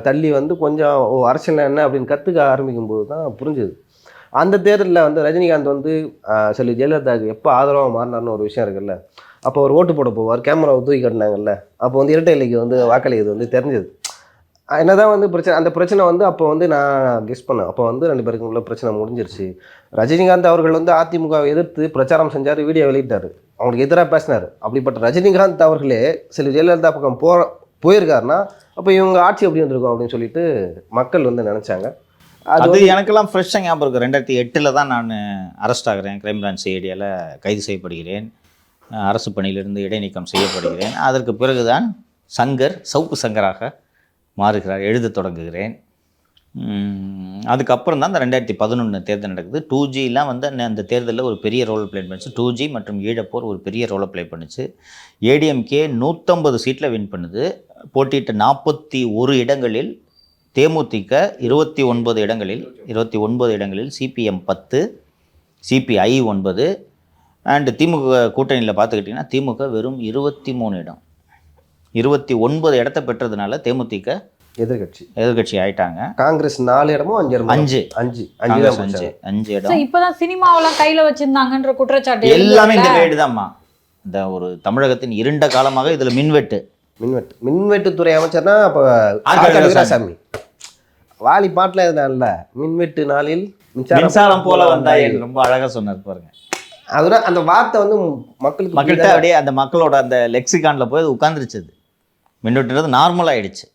தள்ளி வந்து கொஞ்சம் அரசியல் என்ன அப்படின்னு கற்றுக்க ஆரம்பிக்கும்போது தான் புரிஞ்சுது. அந்த தேர்தலில் வந்து ரஜினிகாந்த் வந்து சொல்லி ஜெயலலிதாவுக்கு எப்போ ஆதரவாக மாறினார்னு ஒரு விஷயம் இருக்குல்ல. அப்போ அவர் ஓட்டு போட போவார், கேமராவை தூக்கி கட்டினாங்கல்ல, அப்போ வந்து இரட்டை இலைக்கு வந்து வாக்களிக்கிறது வந்து தெரிஞ்சது. என்னதான் வந்து பிரச்சனை, அந்த பிரச்சனை வந்து அப்போ வந்து நான் கெஸ் பண்ணேன். அப்போ வந்து 2 பேருக்கு உள்ள பிரச்சனை முடிஞ்சிருச்சு. ரஜினிகாந்த் அவர்கள் வந்து அதிமுகவை எதிர்த்து பிரச்சாரம் செஞ்சார், வீடியோ வெளியிட்டார், அவங்களுக்கு எதிராக பேசினார். அப்படிப்பட்ட ரஜினிகாந்த் அவர்களே சில ஜெயலலிதா பக்கம் போயிருக்காருன்னா அப்போ இவங்க ஆட்சி எப்படி வந்திருக்கும் அப்படின்னு சொல்லிட்டு மக்கள் வந்து நினச்சாங்க. அது எனக்கெல்லாம் ஃப்ரெஷ்ஷாக ஞாபகம் இருக்குது. 2008 தான் நான் அரெஸ்ட் ஆகிறேன், கிரைம் பிரான்ச் ஏரியாவில் கைது செய்யப்படுகிறேன், அரசு பணியிலிருந்து இடைநீக்கம் செய்யப்படுகிறேன். அதற்கு பிறகுதான் சவுக்கு சங்கராக மாறுகிறார், எழுத தொடங்குகிறேன். அதுக்கப்புறம் தான் இந்த 2011 தேர்தல் நடக்குது. 2Gலாம் வந்து அந்த தேர்தலில் ஒரு பெரிய ரோல் ப்ளே பண்ணுச்சு. 2G மற்றும் ஈழப்போர் ஒரு பெரிய ரோலை ப்ளே பண்ணுச்சு. ஏடிஎம்கே 150 சீட்டில் வின் பண்ணுது. போட்டியிட்ட 41 இடங்களில் தேமுதிக 29 இடங்களில், சிபிஎம் 10, சிபிஐ 9, அண்டு திமுக கூட்டணியில் பார்த்துக்கிட்டிங்கன்னா திமுக வெறும் 23 இடம், 29 இடத்த பெற்றதுனால தேமுதிக எதிர்கட்சி ஆயிட்டாங்க. காங்கிரஸ் 4 இடமோ 5 இடம். இப்பதான் சினிமாவெல்லாம் கையில வச்சிருந்தாங்கன்ற குற்றச்சாட்டு எல்லாமே இந்த வேடு தான்மா. இந்த ஒரு தமிழகத்தின் இருண்ட காலமாக இதுல மின்வெட்டுத்துறை அமைச்சர்னா அப்ப வீராசாமி வாலி பாட்டுல இருந்தான்ல, மின்வெட்டு நாளில் மின்சாரம் போல வந்தாயேன்னு ரொம்ப அழகா சொன்னார் பாருங்க. அதுதான் அந்த வார்த்தை வந்து மக்கள்கிட்ட அப்படியே அந்த மக்களோட அந்த லெக்சிகான்ல போய் உட்கார்ந்துருச்சு. மின்வெட்டுறது நார்மல் ஆயிடுச்சு.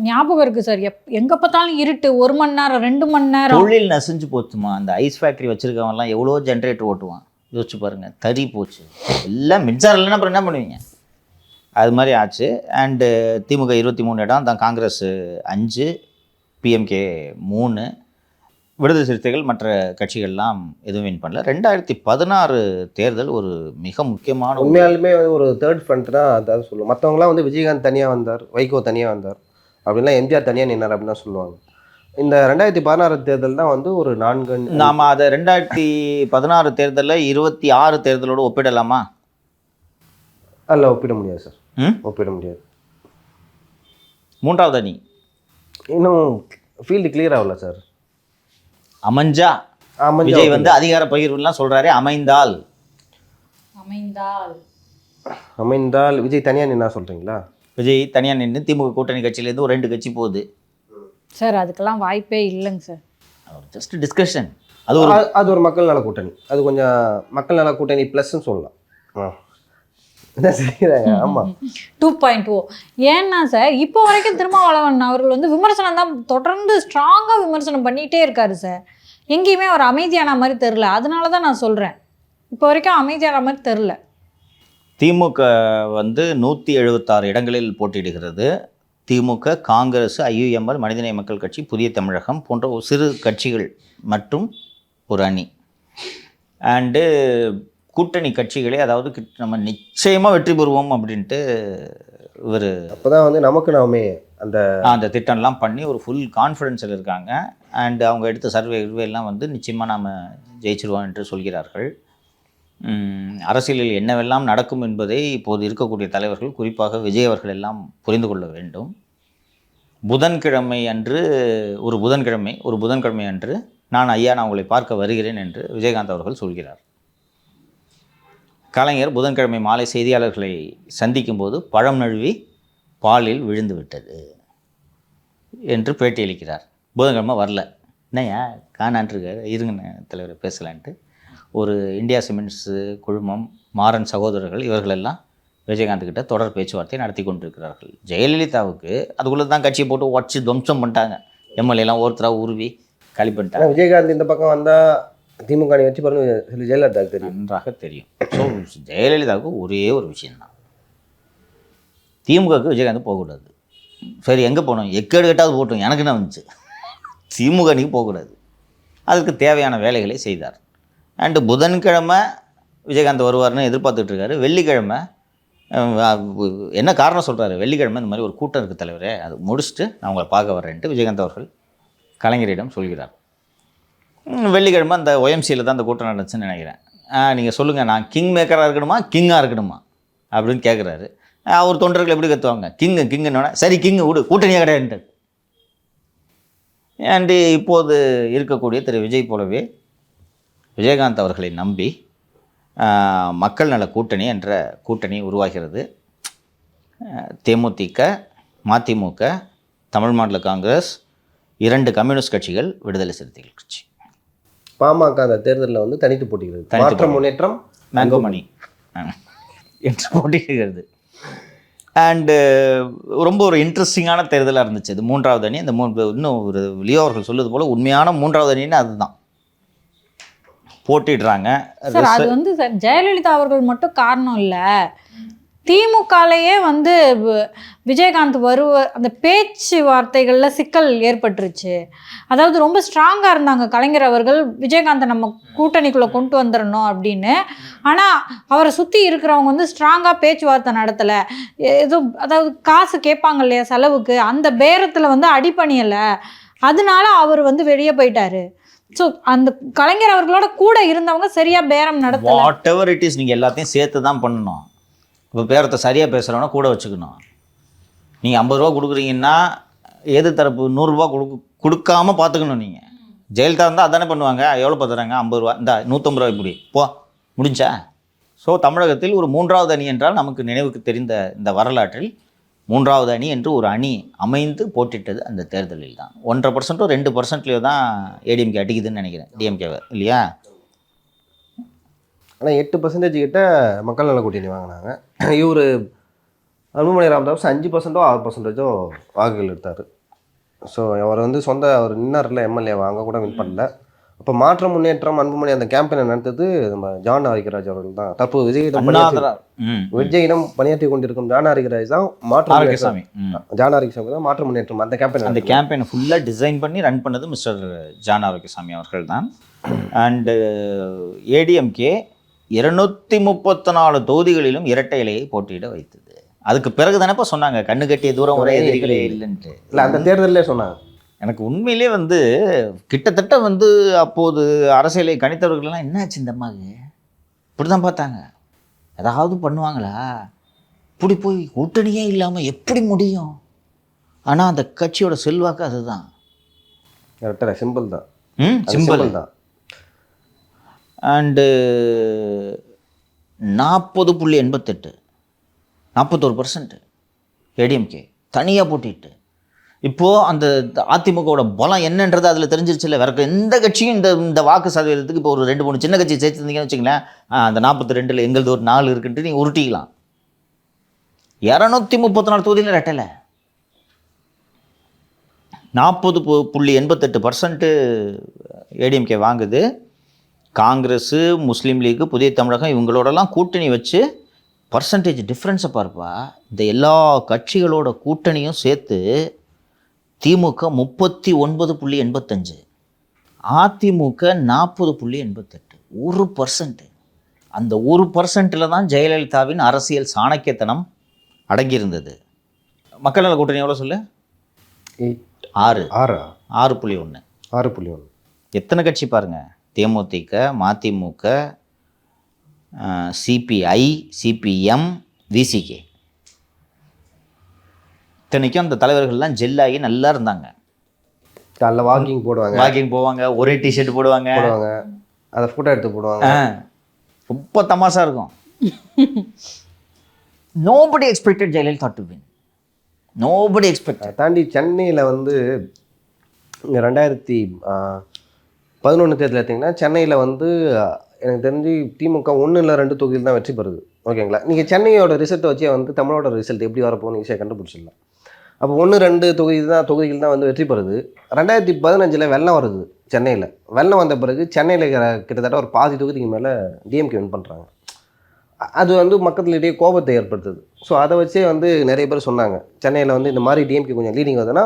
ஞாபகம் இருக்கு சார், எங்க பார்த்தாலும் இருட்டு, 1 மணி நேரம் 2 மணி நேரம். தொழில் நசிஞ்சு போச்சுமா. அந்த ஐஸ் ஃபேக்டரி வச்சிருக்கவன்லாம் எவ்வளோ ஜென்ரேட்டர் ஓட்டுவான் யோசிச்சு பாருங்க. தறி போச்சு எல்லாம். மின்சாரம் இல்லைன்னா அப்புறம் என்ன பண்ணுவீங்க? அது மாதிரி ஆச்சு. அண்டு திமுக 23 இடம் தான், காங்கிரஸ் 5, பிஎம்கே 3, விடுதலை சிறுத்தைகள் மற்ற கட்சிகள்லாம் எதுவும் வின் பண்ணல. 2016 தேர்தல் ஒரு மிக முக்கியமான, உண்மையாலுமே ஒரு தேர்ட் ஃப்ரண்ட் தான் அதாவது சொல்லுவோம். மற்றவங்களாம் வந்து விஜயகாந்த் தனியாக வந்தார், வைகோ தனியாக வந்தார், அப்படின்லாம் எம்ஜிஆர் தனியாக நின்னார் அப்படின்னு தான் சொல்லுவாங்க. இந்த 2016 தேர்தல் தான் வந்து ஒரு 4 நாம் அதை 2016 தேர்தலில் 26 தேர்தலோடு ஒப்பிடலாமா? அல்ல, ஒப்பிட முடியாது சார், ஒப்பிட முடியாது. 3வது அணி இன்னும் ஃபீல்டு கிளியர் ஆகல சார். அமைஞ்சா விஜய் வந்து அதிகார பகிர்வுலாம் சொல்றாரு. அமைந்தால் விஜய் தனியாக நின்னா சொல்றீங்களா? விஜய் தனியாக நின்று திமுக கூட்டணி கட்சியிலேருந்து ஒரு 2 கட்சி போகுது சார். அதுக்கெல்லாம் வாய்ப்பே இல்லைங்க சார். Just discussion. அது ஒரு மக்கள் நல கூட்டணி, அது கொஞ்சம் மக்கள் நல கூட்டணி ப்ளஸ்ன்னு சொல்லலாம். ஆமாம் 2.0. ஏன்னா சார் இப்போ வரைக்கும் திருமாவளவன் அவர்கள் வந்து விமர்சனம் தான் தொடர்ந்து ஸ்ட்ராங்காக விமர்சனம் பண்ணிகிட்டே இருக்காரு சார். எங்கேயுமே அவர் அமைதியான மாதிரி தெரில. அதனால தான் நான் சொல்கிறேன், இப்போ வரைக்கும் அமைதியான மாதிரி தெரில. திமுக வந்து 176 இடங்களில் போட்டியிடுகிறது. திமுக, காங்கிரஸ், IUML, மனிதநேய மக்கள் கட்சி, புதிய தமிழகம் போன்ற ஒரு சிறு கட்சிகள் மற்றும் ஒரு அணி. அண்டு கூட்டணி கட்சிகளே, அதாவது நம்ம நிச்சயமாக வெற்றி பெறுவோம் அப்படின்ட்டு ஒரு அப்போ தான் வந்து நமக்கு நாமே அந்த திட்டம்லாம் பண்ணி ஒரு ஃபுல் கான்ஃபிடென்ஸில் இருக்காங்க. அண்டு அவங்க எடுத்த சர்வேலாம் வந்து நிச்சயமாக நாம் ஜெயிச்சிருவோம் என்று சொல்கிறார்கள். அரசியலில் என்னவெல்லாம் நடக்கும் என்பதை இப்போது இருக்கக்கூடிய தலைவர்கள், குறிப்பாக விஜய் அவர்கள் எல்லாம் புரிந்து கொள்ள வேண்டும். புதன்கிழமை அன்று நான் உங்களை பார்க்க வருகிறேன் என்று விஜயகாந்த் அவர்கள் சொல்கிறார். கலைஞர் புதன்கிழமை மாலை செய்தியாளர்களை சந்திக்கும்போது பழம் நழுவி பாலில் விழுந்து விட்டது என்று பேட்டியளிக்கிறார். புதன்கிழமை வரல, என்னையா காணான்ட்ருக்கார், இருங்க தலைவரை பேசலான்ட்டு ஒரு இந்தியா சிமெண்ட்ஸு குழுமம், மாறன் சகோதரர்கள் இவர்களெல்லாம் விஜயகாந்த் கிட்ட தொடர் பேச்சுவார்த்தை நடத்தி கொண்டிருக்கிறார்கள். ஜெயலலிதாவுக்கு அதுக்குள்ளே தான் கட்சியை போட்டு உடச்சி துவம்சம் பண்ணிட்டாங்க. எம்எல்ஏலாம் ஒருத்தராக உருவி களி பண்ணிட்டாங்க. விஜயகாந்த் இந்த பக்கம் வந்தால் திமுக வச்சு பாருங்க, ஜெயலலிதாவுக்கு தெரியும், நன்றாக தெரியும். ஸோ ஜெயலலிதாவுக்கு ஒரே ஒரு விஷயந்தான், திமுகவுக்கு விஜயகாந்த் போகக்கூடாது. சரி, எங்கே போகணும், எக்கேடு கட்டாவது போட்டோம், எனக்கு என்ன வந்துச்சு, திமுக அன்றைக்கி போகக்கூடாது. அதுக்கு தேவையான வேலைகளை செய்தார். அண்டு புதன்கிழமை விஜயகாந்த் வருவார்னு எதிர்பார்த்துட்ருக்காரு. வெள்ளிக்கிழமை என்ன காரணம் சொல்கிறாரு, வெள்ளிக்கிழமை இந்த மாதிரி ஒரு கூட்டம் இருக்குது தலைவரே, அது முடிச்சுட்டு நான் உங்களை பார்க்க வரேன்ட்டு விஜயகாந்த் அவர்கள் கலைஞரிடம் சொல்கிறார். வெள்ளிக்கிழமை அந்த OMCயில் தான் அந்த கூட்டம் நடந்துச்சுன்னு நினைக்கிறேன். நீங்கள் சொல்லுங்கள், நான் கிங் மேக்கராக இருக்கணுமா கிங்காக இருக்கணுமா அப்படின்னு கேட்குறாரு. அவர் தொண்டர்கள் எப்படி கற்றுவாங்க, கிங்குன்னு, சரி கிங்கு விடு, கூட்டணியாக கிடையாது. அண்டு இப்போது இருக்கக்கூடிய திரு விஜய் போலவே விஜயகாந்த் அவர்களை நம்பி மக்கள் நல கூட்டணி என்ற கூட்டணி உருவாகிறது. தேமுதிக, மதிமுக, தமிழ் மாநில காங்கிரஸ், 2 கம்யூனிஸ்ட் கட்சிகள், விடுதலை சிறுத்தைகள் கட்சி. பாமக அந்த தேர்தலில் வந்து தனித்து போட்டிக்கிறது, மாற்றம் முன்னேற்றம் மேங்கோமணி என்று போட்டியிடுகிறது. அண்டு ரொம்ப ஒரு இன்ட்ரெஸ்டிங்கான தேர்தலாக இருந்துச்சு. இது 3வது அணி. அந்த இன்னும் ஒரு லியோ அவர்கள் சொல்லுவது போல் உண்மையான 3வது அணின்னு அதுதான் போட்டிடுறாங்க. சார் அது வந்து சார் ஜெயலலிதா அவர்கள் மட்டும் காரணம் இல்லை, திமுகலையே வந்து விஜயகாந்த் அந்த பேச்சுவார்த்தைகளில் சிக்கல் ஏற்பட்டுருச்சு. அதாவது ரொம்ப ஸ்ட்ராங்காக இருந்தாங்க கலைஞர் அவர்கள், விஜயகாந்தை நம்ம கூட்டணிக்குள்ளே கொண்டு வந்துடணும் அப்படின்னு. ஆனால் அவரை சுற்றி இருக்கிறவங்க வந்து ஸ்ட்ராங்காக பேச்சுவார்த்தை நடத்தலை. ஏதோ அதாவது காசு கேட்பாங்க இல்லையா செலவுக்கு, அந்த பேரத்தில் வந்து அடிப்பணியலை. அதனால அவர் வந்து வெளியே போயிட்டாரு. ஸோ அந்த கலைஞர் அவர்களோட கூட இருந்தவங்க சரியாக பேரம் நடத்தல. வாட் எவர் இட் இஸ், நீங்கள் எல்லாத்தையும் சேர்த்து தான் பண்ணணும். இப்போ பேரத்தை சரியாக பேசுகிறவனா கூட வச்சுக்கணும். நீங்கள் 50 ரூபா கொடுக்குறீங்கன்னா எது தரப்பு 100 ரூபா கொடுக்காம பார்த்துக்கணும். நீங்கள் ஜெயலலிதா இருந்தால் அதானே பண்ணுவாங்க. எவ்வளோ பார்த்துறாங்க, 50 ரூபா, இந்த 150 ரூபா இப்படி போ முடிஞ்சா. ஸோ தமிழகத்தில் ஒரு 3வது அணி என்றால் நமக்கு நினைவுக்கு தெரிந்த இந்த வரலாற்றில் 3வது அணி என்று ஒரு அணி அமைந்து போட்டிட்டது அந்த தேர்தலில் தான். 1.5% 2%லேயோ தான் ஏடிஎம்கே அடிக்குதுன்னு நினைக்கிறேன், டிஎம்கேவை இல்லையா. ஆனால் 8% கிட்ட மக்கள் நல கூட்டணி வாங்கினாங்க. இவர் அன்புமணி ராமதாஸ் 5% 6% வாக்குகள் எடுத்தார். ஸோ அவர் வந்து அவர் நின்னார்ல எம்எல்ஏ அங்கே கூட வின் பண்ணல. அப்போ மாற்றம் முன்னேற்றம் அன்புமணி அந்த கேம்பெயினை நடத்தது நம்ம ஜான் ஆரோக்கியராஜ் அவர்கள் தான். தற்போது விஜயிடம் பணியாற்றி கொண்டிருக்கும் ஜான் ஆரோக்கியராஜ் தான் ஜான் ஆரோக்கியசாமி தான் மாற்றம் முன்னேற்றம் அந்த கேம்பெயினை ஃபுல்லாக டிசைன் பண்ணி ரன் பண்ணது மிஸ்டர் ஜான் ஆரோக்கியசாமி அவர்கள் தான். அண்டு ஏடிஎம்கே 234 தொகுதிகளிலும் இரட்டை இலையை போட்டியிட வைத்தது. அதுக்கு பிறகு தானேப்பா சொன்னாங்க கண்ணு கட்டிய தூரம் ஒரே எதிரிகளே இல்லைன்ட்டு. இல்லை, அந்த தேர்தலே சொன்னாங்க. எனக்கு உண்மையிலே வந்து கிட்டத்தட்ட வந்து அப்போது அரசியலை கணித்தவர்கள்லாம் என்னாச்சு இந்த அம்மாவுக்கு இப்படி தான் பார்த்தாங்க, ஏதாவது பண்ணுவாங்களா, இப்படி போய் கூட்டணியே இல்லாமல் எப்படி முடியும். ஆனால் அந்த கட்சியோட செல்வாக்கு அதுதான். கரெக்டாக சிம்பிள் தான். சிம்பிள் தான். அண்டு 40.88 41% ஏடிஎம்கே தனியாக போட்டிட்டு இப்போது அந்த அதிமுகவோட பலம் என்னன்றது அதில் தெரிஞ்சிருச்சு இல்லை. வேறு எந்த கட்சியும் இந்த வாக்கு சதவீதத்துக்கு இப்போ ஒரு 2-3 சின்ன கட்சி சேர்த்துருந்தீங்கன்னு வச்சுங்களேன், அந்த 42 எங்களது ஒரு 4 இருக்குன்ட்டு நீங்கள் உருட்டிக்கலாம். 234 தொகுதியில் ரெட்டலை 40.88% ஏடிஎம்கே வாங்குது. காங்கிரஸு, முஸ்லீம் லீக்கு, புதிய தமிழகம் இவங்களோடலாம் கூட்டணி வச்சு பர்சன்டேஜ் டிஃப்ரென்ஸை பார்ப்பா. இந்த எல்லா கட்சிகளோட கூட்டணியும் சேர்த்து திமுக 39.85, அதிமுக 40.88, 1%. அந்த 1%ல் தான் ஜெயலலிதாவின் அரசியல் சாணக்கியத்தனம் அடங்கியிருந்தது. மக்கள் நல கூட்டணி எவ்வளோ சொல்லு? 6.1. 6.1. எத்தனை கட்சி பாருங்க? தேமுதிக, மதிமுக, சிபிஐ, சிபிஎம், விசிகே. இத்தனைக்கும் அந்த தலைவர்கள்லாம் ஜெல்லாகி நல்லா இருந்தாங்க. காலைல வாக்கிங் போவாங்க, ஒரே டிஷர்ட் போடுவாங்க, அதை ஃபோட்டோ எடுத்து போடுவாங்க. ரொம்ப தமாசா இருக்கும். Nobody expected Jayalalithaa to win. Nobody expected. தாண்டி சென்னையில் வந்து 2011 தேர்தல் எடுத்திங்கன்னா சென்னையில் வந்து எனக்கு தெரிஞ்சு திமுக 1 இல்லை 2 தொகுதியில் தான் வெற்றி பெறுது. ஓகேங்களா? நீங்கள் சென்னையோட ரிசல்ட்டை வச்சே வந்து தமிழோட ரிசல்ட் எப்படி வரப்போகுன்னு ஈஸியாக கண்டுபிடிச்சிடலாம். அப்போ 1-2 தொகுதியில் தான் வந்து வெற்றி பெறுது. 2015 வெள்ளம் வருது சென்னையில். வெள்ளம் வந்த பிறகு சென்னையில் கிட்டத்தட்ட ஒரு பாதி தொகுதிக்கு மேலே டிஎம்கே வின் பண்ணுறாங்க. அது வந்து மக்களிடையே கோபத்தை ஏற்படுத்துது. ஸோ அதை வச்சே வந்து நிறைய பேர் சொன்னாங்க, சென்னையில் வந்து இந்த மாதிரி டிஎம்கே கொஞ்சம் லீடிங் வருதுன்னா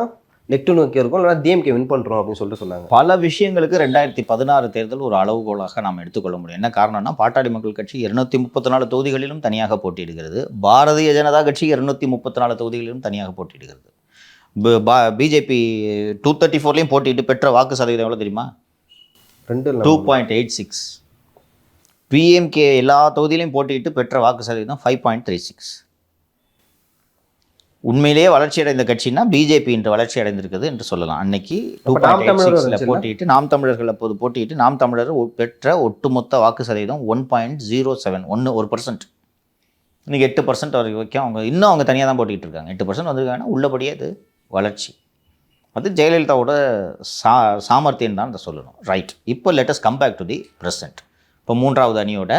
நெக்டு நோக்கி இருக்கும், இல்லைனா டிஎம்கே வின் பண்ணுறோம் அப்படின்னு சொல்லிட்டு சொன்னாங்க. பல விஷயங்களுக்கு 2016 தேர்தல் ஒரு அளவுகோலாக நாம் எடுத்துக்கொள்ள முடியும். என்ன காரணம்னா, பாட்டாளி மக்கள் கட்சி 234 தொகுதிகளிலும் தனியாக போட்டியிடுகிறது. பாரதிய ஜனதா கட்சி 234 தொகுதிகளிலும் தனியாக போட்டியிடுகிறது. பிஜேபி 234லையும் போட்டியிட்டு பெற்ற வாக்கு சதவீதம் எவ்வளோ தெரியுமா? 2.86. பிஎம்கே எல்லா தொகுதியிலையும் போட்டியிட்டு பெற்ற வாக்கு சதவீதம் 5.36. உண்மையிலேயே வளர்ச்சி அடைந்த கட்சின்னா பிஜேபி என்று வளர்ச்சி அடைந்திருக்குது என்று சொல்லலாம். அன்னைக்கு 2.86 போட்டியிட்டு நாம் தமிழர்கள் அப்போது போட்டியிட்டு நாம் தமிழர் பெற்ற ஒட்டுமொத்த வாக்கு சதவீதம் 1.07, 1%. இன்னைக்கு 8% வரைக்கும் அவங்க இன்னும் அவங்க தனியாக தான் போட்டிகிட்டு இருக்காங்க. 8% வந்திருக்காங்கன்னா உள்ளபடியே அது வளர்ச்சி. அது ஜெயலலிதாவோட சாமர்த்தியம் தான் அதை சொல்லணும். ரைட். இப்போ let's come back to the present. இப்போ 3வது அணியோட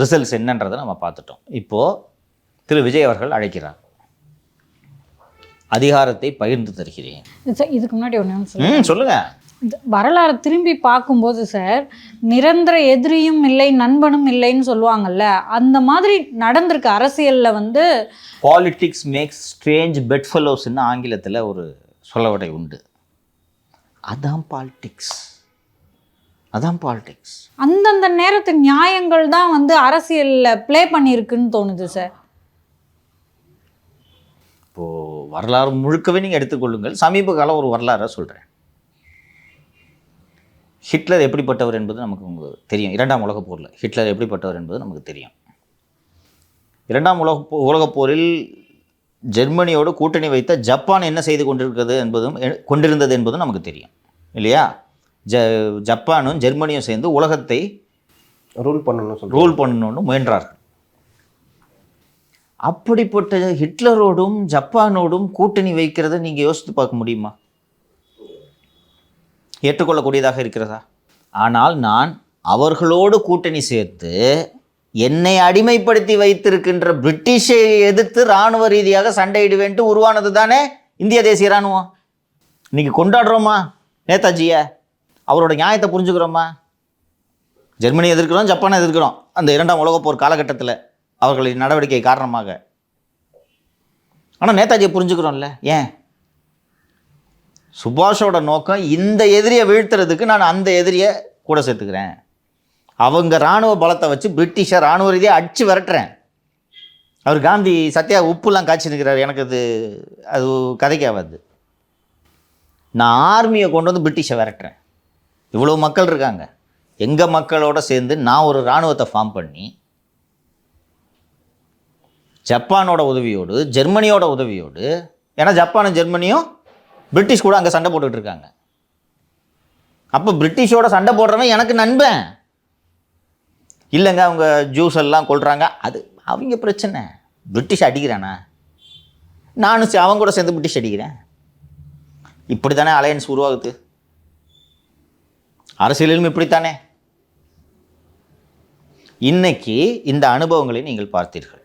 ரிசல்ட்ஸ் என்னன்றதை நம்ம பார்த்துட்டோம். இப்போது திரு விஜய் அவர்கள் அழைக்கிறார். அதிகாரத்தை பகிர்ந்து தருகிறேன். இதுக்கு முன்னாடி ஒன்று சொல்லுங்க. வரலாறு திரும்பி பார்க்கும்போது சார், நிரந்தர எதிரியும் இல்லை நண்பனும் இல்லைன்னு சொல்லுவாங்கல்ல, அந்த மாதிரி நடந்திருக்கு அரசியலில் வந்து. பாலிடிக்ஸ் மேக்ஸ் ஸ்ட்ரேஞ்ச் பெட்ஃபெலோஸ்ன்னு ஆங்கிலத்தில் ஒரு சொல்லவடை உண்டு. அதான் பாலிடிக்ஸ். அந்தந்த நேரத்து நியாயங்கள் தான் வந்து அரசியலில் ப்ளே பண்ணியிருக்குன்னு தோணுது சார். இப்போது வரலாறு முழுக்கவே நீங்கள் எடுத்துக்கொள்ளுங்கள். சமீப காலம் ஒரு வரலாறை சொல்கிறேன். ஹிட்லர் எப்படிப்பட்டவர் என்பது நமக்கு தெரியும். 2ஆம் உலகப் போரில் ஹிட்லர் எப்படிப்பட்டவர் என்பது நமக்கு தெரியும். 2ஆம் உலகப் போரில் ஜெர்மனியோடு கூட்டணி வைத்த ஜப்பான் என்ன செய்து கொண்டிருந்தது என்பதும் நமக்கு தெரியும் இல்லையா? ஜப்பானும் ஜெர்மனியும் சேர்ந்து உலகத்தை ரூல் பண்ணணும்னு முயன்றார்கள். அப்படிப்பட்ட ஹிட்லரோடும் ஜப்பானோடும் கூட்டணி வைக்கிறத நீங்கள் யோசித்து பார்க்க முடியுமா? ஏற்றுக்கொள்ளக்கூடியதாக இருக்கிறதா? ஆனால் நான் அவர்களோடு கூட்டணி சேர்த்து என்னை அடிமைப்படுத்தி வைத்திருக்கின்ற பிரிட்டிஷை எதிர்த்து இராணுவ ரீதியாக சண்டையிடுவேன்ட்டு உருவானது தானே இந்திய தேசிய இராணுவம். இன்னைக்கு கொண்டாடுறோமா நேதாஜியை? அவரோட நியாயத்தை புரிஞ்சுக்கிறோமா? ஜெர்மனி எதிர்க்கிறோம், ஜப்பானை எதிர்க்கிறோம். அந்த 2ஆம் உலகப் போர் காலகட்டத்தில் அவர்களின் நடவடிக்கை காரணமாக. ஆனால் நேதாஜியை புரிஞ்சுக்கிறோம்ல. ஏன்? சுபாஷோட நோக்கம் இந்த எதிரியை வீழ்த்துறதுக்கு நான் அந்த எதிரியை கூட சேர்த்துக்கிறேன். அவங்க இராணுவ பலத்தை வச்சு பிரிட்டிஷை இராணுவ ரீதியாக அடித்து விரட்டுறேன். அவர் காந்தி சத்தியா உப்புலாம் காய்ச்சிருக்கிறார். எனக்கு அது கதைக்காகாது. நான் ஆர்மியை கொண்டு வந்து பிரிட்டிஷை விரட்டுறேன். இவ்வளோ மக்கள் இருக்காங்க. எங்கள் மக்களோட சேர்ந்து நான் ஒரு இராணுவத்தை ஃபார்ம் பண்ணி ஜப்பானோட உதவியோடு ஜெர்மனியோட உதவியோடு, ஏன்னா ஜப்பானும் ஜெர்மனியும் பிரிட்டிஷ் கூட அங்கே சண்டை போட்டுக்கிட்டு இருக்காங்க. அப்போ பிரிட்டிஷோட சண்டை போடுறவன் எனக்கு நண்பன் இல்லைங்க. அவங்க ஜூஸ் எல்லாம் கொள்கிறாங்க, அது அவங்க பிரச்சனை. பிரிட்டிஷ் அடிக்கிறானா? நானும் அவங்க கூட சேர்ந்து பிரிட்டிஷ் அடிக்கிறேன். இப்படி தானே அலையன்ஸ் உருவாகுது. அரசியலிலும் இப்படித்தானே. இன்னைக்கு இந்த அனுபவங்களை நீங்கள் பார்த்தீர்கள்.